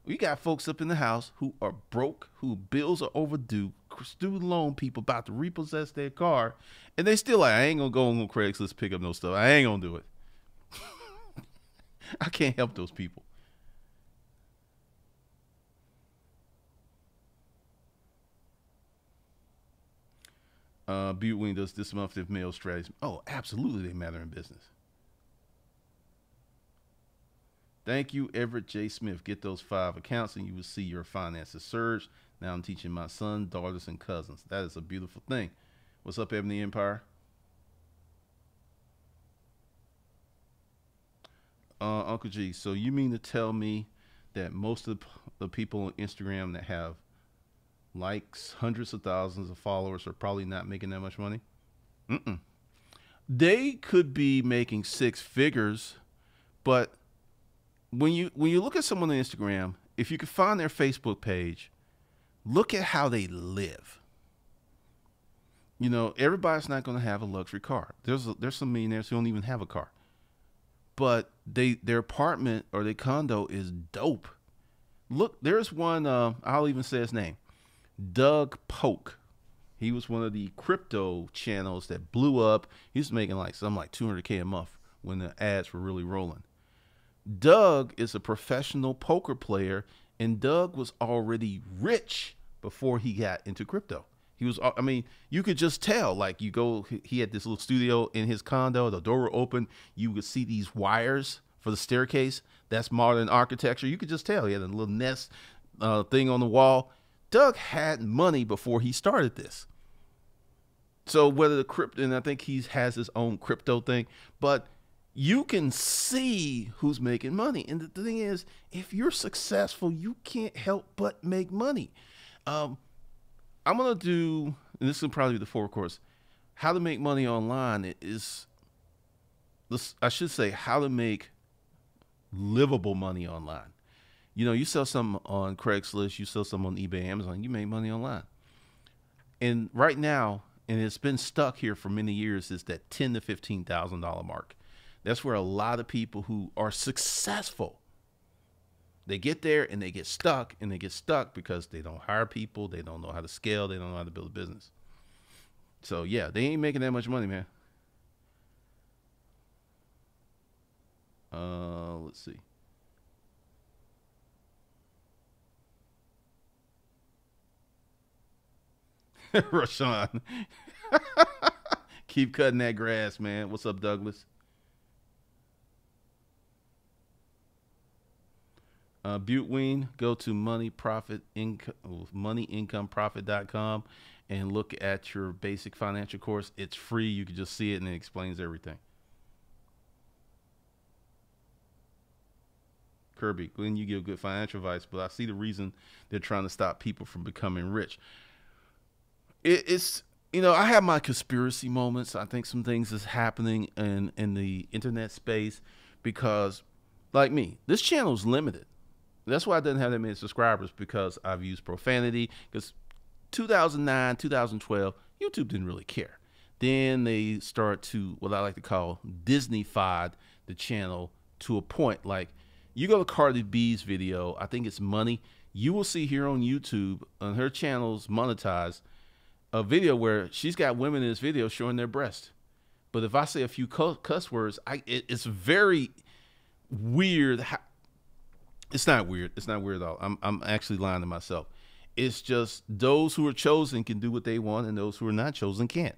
We got folks up in the house who are broke, who bills are overdue, student loan people about to repossess their car, and they still like, I ain't gonna go on Craigslist pick up no stuff. I ain't gonna do it. I can't help those people. Butte does this month if mail strategies. Oh, absolutely, they matter in business. Thank you, Everett J. Smith. Get those 5 accounts and you will see your finances surge. Now I'm teaching my son, daughters, and cousins. That is a beautiful thing. What's up, Ebony Empire? Uncle G, so you mean to tell me that most of the people on Instagram that have likes, hundreds of thousands of followers are probably not making that much money? Mm-mm. They could be making 6 figures, but when you look at someone on Instagram, if you could find their Facebook page, look at how they live. You know, everybody's not going to have a luxury car. There's some millionaires who don't even have a car, but their apartment or their condo is dope. Look, there's one. I'll even say his name, Doug Polk. He was one of the crypto channels that blew up. He was making like 200K a month when the ads were really rolling. Doug is a professional poker player, and Doug was already rich before he got into crypto. He was, I mean, you could just tell, like he had this little studio in his condo, the door would open, you would see these wires for the staircase. That's modern architecture. You could just tell he had a little nest thing on the wall. Doug had money before he started this. So whether the crypto, and I think he has his own crypto thing, but you can see who's making money. And the thing is, if you're successful, you can't help but make money. I'm going to do, and this will probably be the 4 course, how to make money online is, I should say, how to make livable money online. You know, you sell something on Craigslist, you sell something on eBay, Amazon, you make money online. And right now, and it's been stuck here for many years, is that $10,000 to $15,000 mark. That's where a lot of people who are successful, they get there and they get stuck, and they get stuck because they don't hire people, they don't know how to scale, they don't know how to build a business. So yeah, they ain't making that much money, man. Let's see. Rashawn. Keep cutting that grass, man. What's up, Douglas? Butte, go to moneyincomeprofit.com and look at your basic financial course. It's free. You can just see it and it explains everything. Kirby, Glenn, you give good financial advice, but I see the reason they're trying to stop people from becoming rich. It's, you know, I have my conspiracy moments. I think some things is happening in the internet space because, like me, this channel is limited. That's why I didn't have that many subscribers, because I've used profanity. Because 2009, 2012, YouTube didn't really care. Then they start to, what I like to call, Disney-fied the channel to a point. Like, you go to Cardi B's video, I think it's Money, you will see here on YouTube, on her channel's monetized, a video where she's got women in this video showing their breast. But if I say a few cuss words, it's very weird. It's not weird. It's not weird at all. I'm actually lying to myself. It's just those who are chosen can do what they want, and those who are not chosen can't.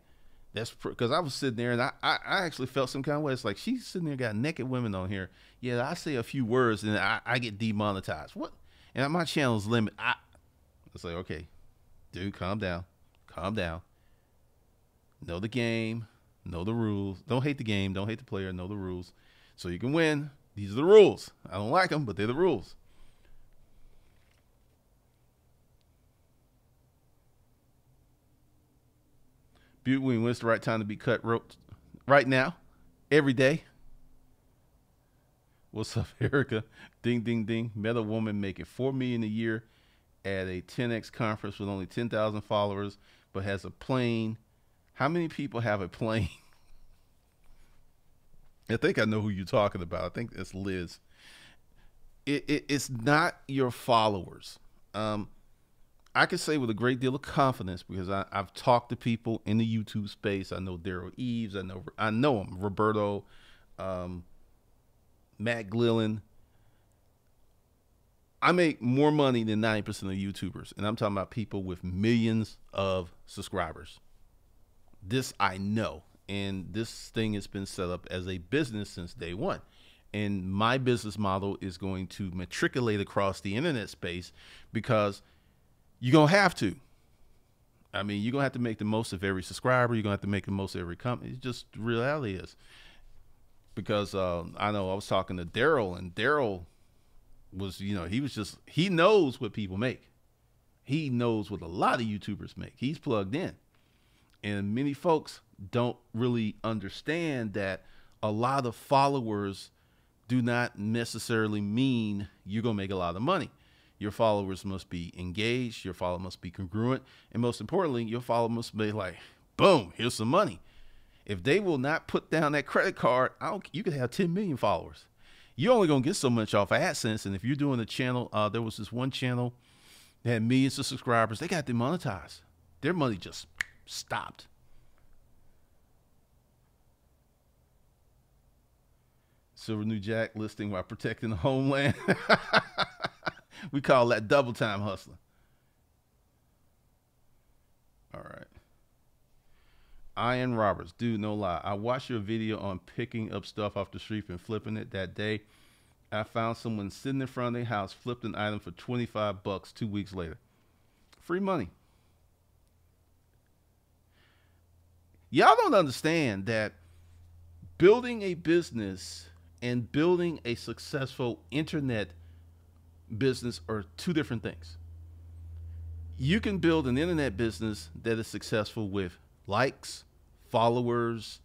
That's because I was sitting there and I actually felt some kind of way. It's like she's sitting there, got naked women on here. Yeah, I say a few words and I get demonetized. What? And my channel's limit. It's like, okay, dude, calm down. Calm down. Know the game. Know the rules. Don't hate the game. Don't hate the player. Know the rules. So you can win. These are the rules. I don't like them, but they're the rules. Butte, when's the right time to be cut rope? Right now. Every day. What's up, Erica? Ding, ding, ding. Met a woman making $4 million a year at a 10X conference with only 10,000 followers, but has a plane. How many people have a plane? I think I know who you're talking about. I think it's Liz. It's not your followers. I can say with a great deal of confidence because I've talked to people in the YouTube space. I know Daryl Eves. I know him. Roberto, Matt Glillen. I make more money than 90% of YouTubers, and I'm talking about people with millions of subscribers. This I know, and this thing has been set up as a business since day one. And my business model is going to matriculate across the internet space because you're going to have to. I mean, you're going to have to make the most of every subscriber. You're going to have to make the most of every company. It's just the reality is. Because I know I was talking to Daryl, and Daryl was, he knows what people make. He knows what a lot of YouTubers make. He's plugged in. And many folks don't really understand that a lot of followers do not necessarily mean you're going to make a lot of money. Your followers must be engaged. Your follower must be congruent. And most importantly, your follower must be like, boom, here's some money. If they will not put down that credit card, you could have 10 million followers. You're only going to get so much off AdSense. And if you're doing a channel, there was this one channel that had millions of subscribers. They got demonetized. Their money just stopped. Silver New Jack listing while protecting the homeland. We call that double time hustling. All right. Ian Roberts, dude, no lie. I watched your video on picking up stuff off the street and flipping it. That day, I found someone sitting in front of their house, flipped an item for $25 2 weeks later. Free money. Y'all don't understand that building a business and building a successful internet business are two different things. You can build an internet business that is successful with likes, followers,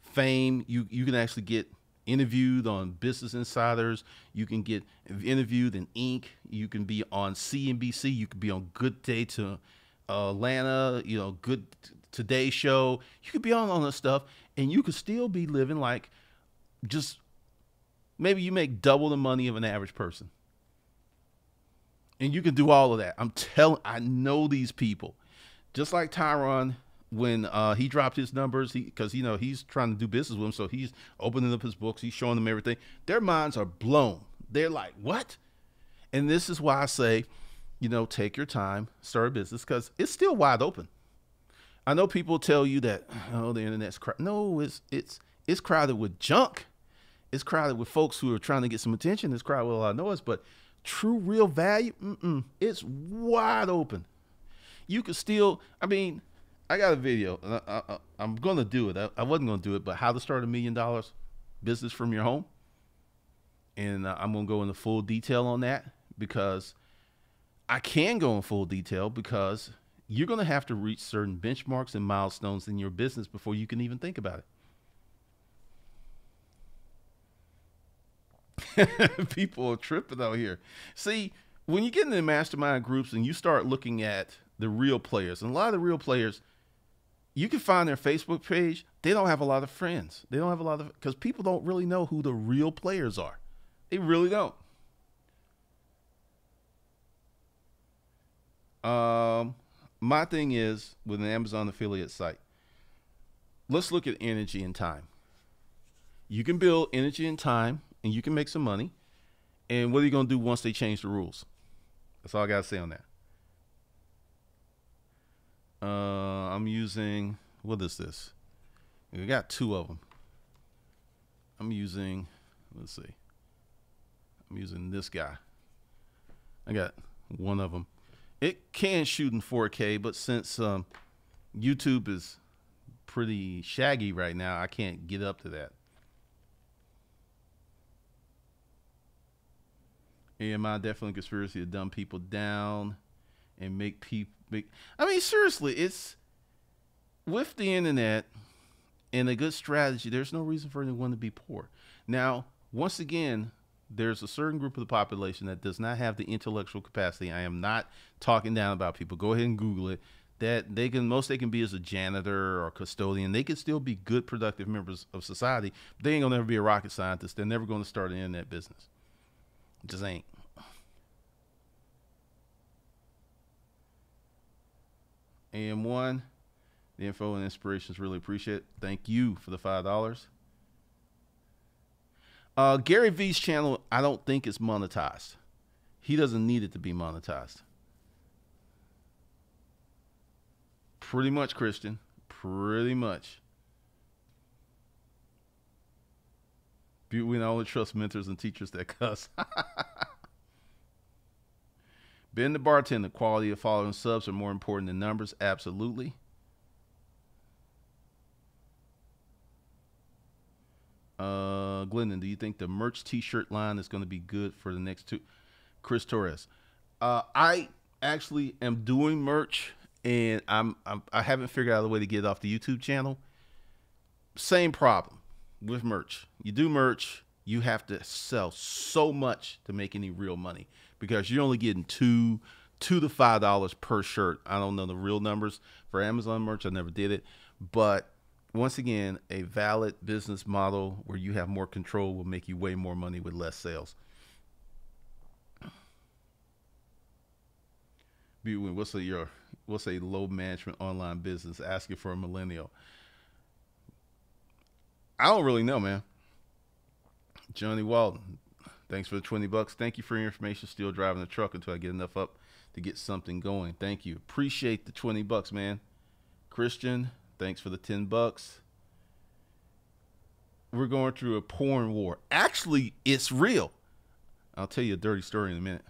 fame. You can actually get interviewed on Business Insiders. You can get interviewed in Inc. You can be on CNBC. You can be on Good Day to Atlanta, Good Today Show. You could be on all this stuff, and you could still be living like just maybe you make double the money of an average person. And you can do all of that. I know these people. Just like Tyron, when he dropped his numbers, because he's trying to do business with them, so he's opening up his books, he's showing them everything. Their minds are blown. They're like, what? And this is why I say, take your time, start a business, because it's still wide open. I know people tell you that, oh, the internet's crowded. No, it's crowded with junk. It's crowded with folks who are trying to get some attention. It's crowded with a lot of noise, but true, real value, it's wide open. You could still, I got a video. I'm going to do it. I wasn't going to do it, but how to start $1 million business from your home. And I'm going to go into full detail on that because I can go in full detail because you're going to have to reach certain benchmarks and milestones in your business before you can even think about it. People are tripping out here. See, when you get into mastermind groups and you start looking at the real players, and a lot of the real players, you can find their Facebook page. They don't have a lot of friends. They don't have a lot of, because people don't really know who the real players are. They really don't. My thing is with an Amazon affiliate site, let's look at energy and time. You can build energy and time and you can make some money. And what are you going to do once they change the rules? That's all I got to say on that. I'm using, what is this? I got two of them. I'm using, let's see. I'm using this guy. I got one of them. It can shoot in 4K, but since YouTube is pretty shaggy right now, I can't get up to that. AMI definitely conspiracy to dumb people down and make people. I mean, seriously, it's with the internet and a good strategy. There's no reason for anyone to be poor. Now, once again, there's a certain group of the population that does not have the intellectual capacity. I am not talking down about people. Go ahead and Google it. That they can be as a janitor or custodian. They can still be good, productive members of society. But they ain't gonna never be a rocket scientist. They're never going to start an internet business. It just ain't. AM1, the info and inspirations, really appreciate it. Thank you for the $5. Gary V's channel, I don't think is monetized. He doesn't need it to be monetized. Pretty much, Christian. Pretty much. We not only trust mentors and teachers that cuss. Ben the bartender, quality of following subs are more important than numbers. Absolutely. Glendon, do you think the merch t-shirt line is going to be good for the next two? Chris Torres. I actually am doing merch, and I haven't figured out a way to get it off the YouTube channel. Same problem with merch. You do merch, you have to sell so much to make any real money because you're only getting $2 to $5 per shirt. I don't know the real numbers for Amazon merch. I never did it, but once again, a valid business model where you have more control will make you way more money with less sales. What's a low management online business asking for a millennial? I don't really know, man. Johnny Walton, thanks for the $20. Thank you for your information. Still driving the truck until I get enough up to get something going. Thank you. Appreciate the $20, man. Christian, thanks for the $10. We're going through a porn war. Actually, it's real. I'll tell you a dirty story in a minute.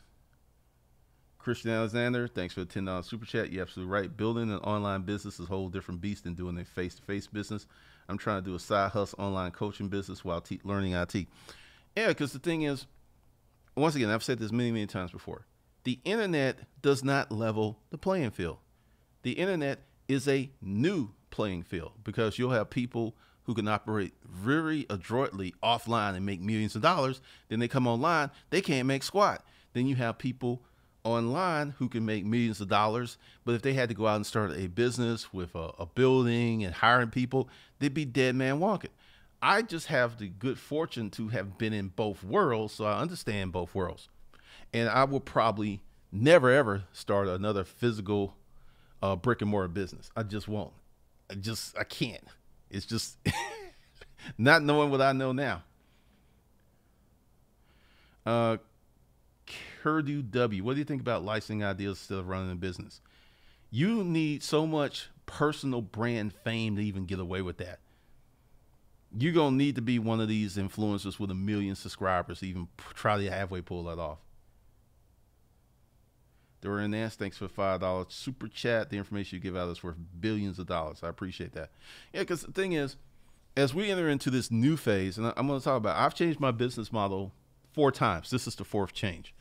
Christian Alexander, thanks for the $10 super chat. You're absolutely right. Building an online business is a whole different beast than doing a face-to-face business. I'm trying to do a side hustle online coaching business while learning IT. Yeah, because the thing is, once again, I've said this many, many times before. The internet does not level the playing field. The internet is a new playing field because you'll have people who can operate very adroitly offline and make millions of dollars. Then they come online, they can't make squat. Then you have people online who can make millions of dollars, but if they had to go out and start a business with a building and hiring people, they'd be dead man walking. I just have the good fortune to have been in both worlds, so I understand both worlds. And I will probably never ever start another physical brick and mortar business. I just won't. I can't. It's just not knowing what I know now. Purdue W, what do you think about licensing ideas instead of running a business? You need so much personal brand fame to even get away with that. You're going to need to be one of these influencers with 1 million subscribers to even try to halfway pull that off. Dorian Nance, thanks for $5 super chat. The information you give out is worth billions of dollars. I appreciate that. Yeah, because the thing is, as we enter into this new phase, and I'm going to talk about, I've changed my business model 4 times. This is the 4th change.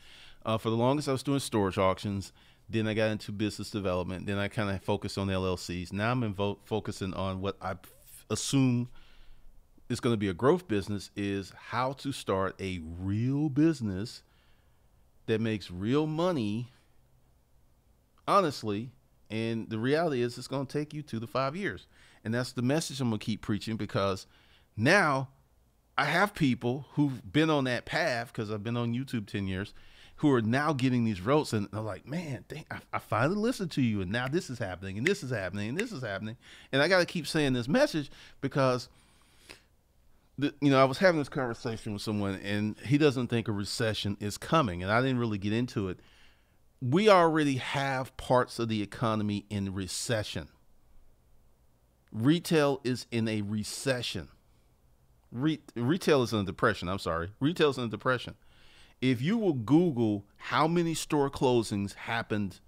For the longest, I was doing storage auctions. Then I got into business development. Then I kind of focused on LLCs. Now I'm focusing on what I assume is going to be a growth business, is how to start a real business that makes real money, honestly. And the reality is it's going to take you 2 to 5 years. And that's the message I'm going to keep preaching, because now I have people who've been on that path, because I've been on YouTube 10 years, who are now getting these results, and they're like, man, I finally listened to you, and now this is happening, and this is happening, and this is happening. And I got to keep saying this message because, I was having this conversation with someone, and he doesn't think a recession is coming, and I didn't really get into it We already have parts of the economy in recession. Retail is in a recession. Retail is in a depression. I'm sorry. Retail is in a depression. If you will Google how many store closings happened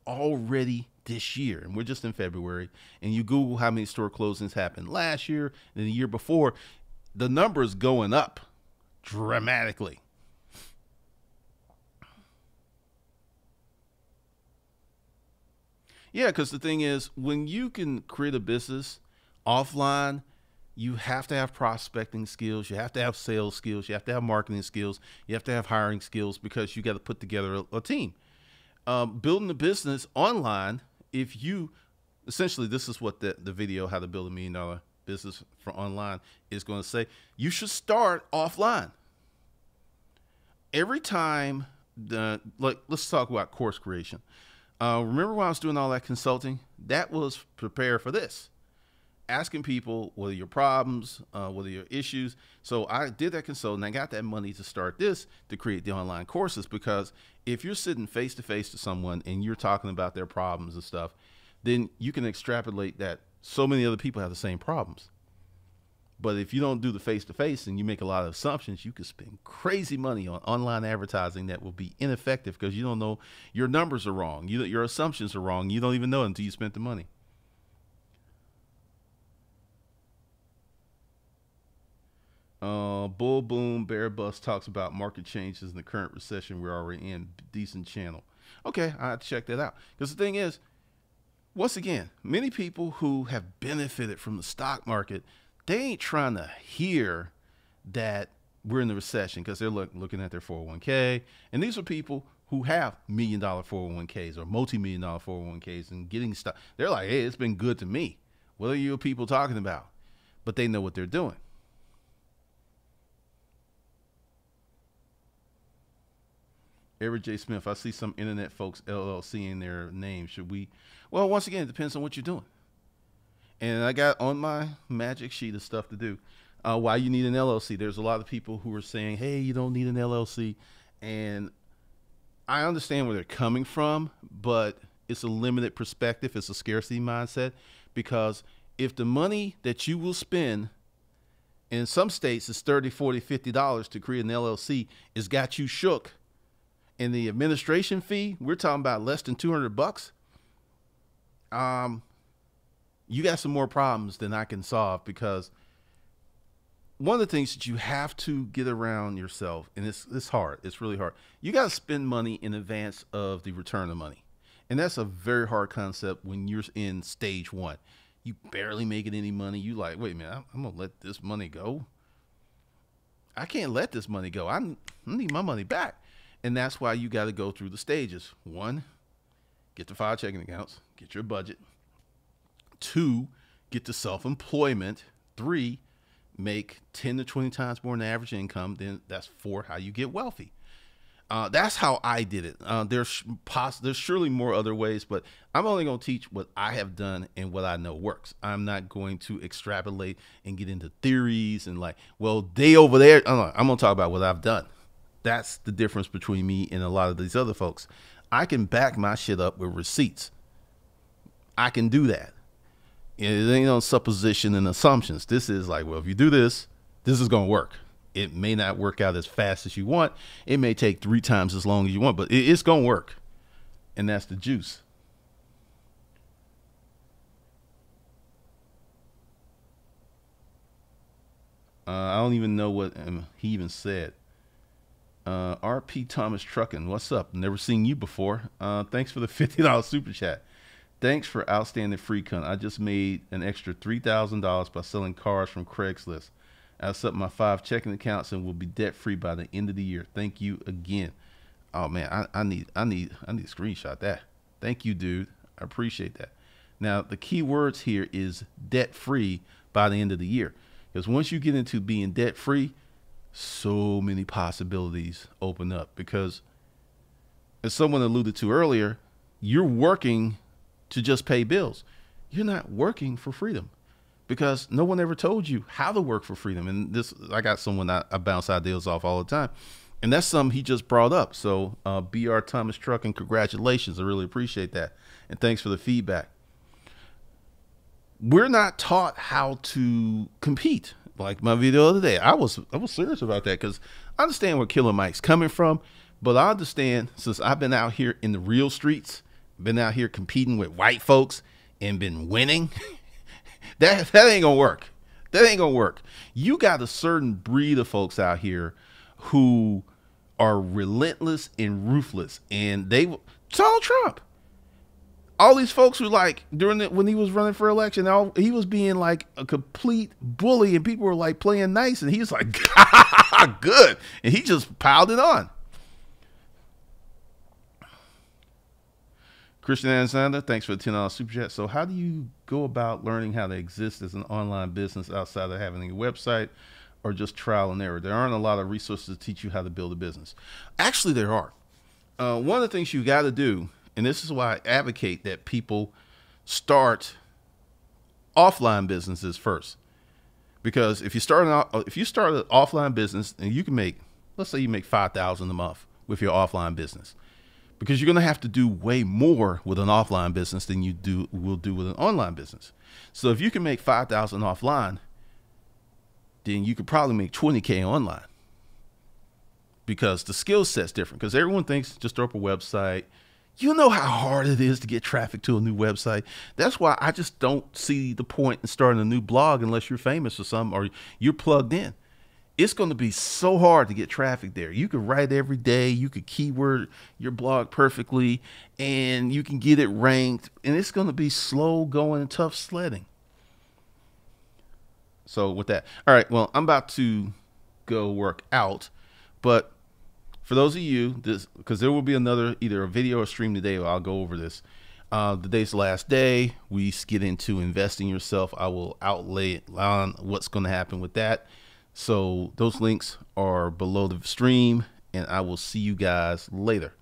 already this year, and we're just in February, and you Google how many store closings happened last year and the year before, the number is going up dramatically. Yeah, because the thing is, when you can create a business offline, you have to have prospecting skills, you have to have sales skills, you have to have marketing skills, you have to have hiring skills because you got to put together a team. Building a business online, if you essentially, this is what the video how to build $1 million business for online is going to say. You should start offline. Every time let's talk about course creation. Remember when I was doing all that consulting? That was prepare for this. Asking people, what are your problems? What are your issues? So I did that consulting. I got that money to start this, to create the online courses, because if you're sitting face to face to someone and you're talking about their problems and stuff, then you can extrapolate that so many other people have the same problems. But if you don't do the face to face and you make a lot of assumptions, you could spend crazy money on online advertising that will be ineffective because you don't know, your numbers are wrong. Your assumptions are wrong. You don't even know until you spent the money. Bull Boom Bear Bust talks about market changes in the current recession we're already in. Decent channel. Okay, I have to check that out. Because the thing is, once again, many people who have benefited from the stock market, they ain't trying to hear that we're in the recession because they're looking at their 401k. And these are people who have $1 million 401ks or multi-million-dollar 401ks and getting stuff. They're like, hey, it's been good to me. What are you people talking about? But they know what they're doing. Eric J. Smith, I see some internet folks LLC in their name. Should we? Well, once again, it depends on what you're doing. And I got on my magic sheet of stuff to do. Why you need an LLC. There's a lot of people who are saying, hey, you don't need an LLC. And I understand where they're coming from, but it's a limited perspective. It's a scarcity mindset, because if the money that you will spend in some states is $30, $40, $50 to create an LLC, it's got you shook. And the administration fee, we're talking about less than $200. You got some more problems than I can solve, because one of the things that you have to get around yourself, and it's hard, it's really hard. You got to spend money in advance of the return of money. And that's a very hard concept when you're in stage one. You barely making any money. You like, wait a minute, I'm going to let this money go. I can't let this money go. I need my money back. And that's why you got to go through the stages. 1, get the 5 checking accounts, get your budget. 2, get to self-employment. 3, make 10 to 20 times more than average income. Then that's 4, how you get wealthy. That's how I did it. There's surely more other ways, but I'm only going to teach what I have done and what I know works. I'm not going to extrapolate and get into theories and like, well, they over there. I'm going to talk about what I've done. That's the difference between me and a lot of these other folks. I can back my shit up with receipts. I can do that. It ain't on supposition and assumptions. This is like, well, if you do this, this is going to work. It may not work out as fast as you want. It may take 3 times as long as you want, but it's going to work. And that's the juice. I don't even know what he even said. RP Thomas Truckin', what's up? Never seen you before. Thanks for the $50 super chat. Thanks for outstanding free cunt. I just made an extra $3,000 by selling cars from Craigslist. I'll set my 5 checking accounts and will be debt free by the end of the year. Thank you again. Oh man, I need to screenshot that. Thank you, dude. I appreciate that. Now the key words here is debt free by the end of the year, because once you get into being debt free, so many possibilities open up, because as someone alluded to earlier, you're working to just pay bills. You're not working for freedom, because no one ever told you how to work for freedom. And this, I got someone I bounce ideas off all the time. And that's something he just brought up. So, BR Thomas Trucking, congratulations. I really appreciate that. And thanks for the feedback. We're not taught how to compete. Like my video the other day, I was serious about that because I understand where Killer Mike's coming from, but I understand since I've been out here in the real streets, been out here competing with white folks and been winning, that ain't gonna work. That ain't gonna work. You got a certain breed of folks out here who are relentless and ruthless, and Donald Trump, all these folks who like when he was running for election, he was being like a complete bully, and people were like playing nice, and he was like, good, and he just piled it on. Christian Alexander, thanks for the $10 super chat. So how do you go about learning how to exist as an online business outside of having a website or just trial and error? There aren't a lot of resources to teach you how to build a business. Actually, there are. One of the things you got to do, and this is why I advocate that people start offline businesses first. Because if you start an offline business and you can make, let's say you make $5,000 a month with your offline business, because you're going to have to do way more with an offline business than you will do with an online business. So if you can make $5,000 offline, then you could probably make $20K online, because the skill set's different. Because everyone thinks just throw up a website. You know how hard it is to get traffic to a new website. That's why I just don't see the point in starting a new blog unless you're famous or something, or you're plugged in. It's going to be so hard to get traffic there. You could write every day. You could keyword your blog perfectly, and you can get it ranked. And it's going to be slow going and tough sledding. So with that, all right, well, I'm about to go work out. But for those of you, because there will be either a video or stream today, or I'll go over this. Today's the last day. We get into investing yourself. I will outlay on what's going to happen with that. So those links are below the stream, and I will see you guys later.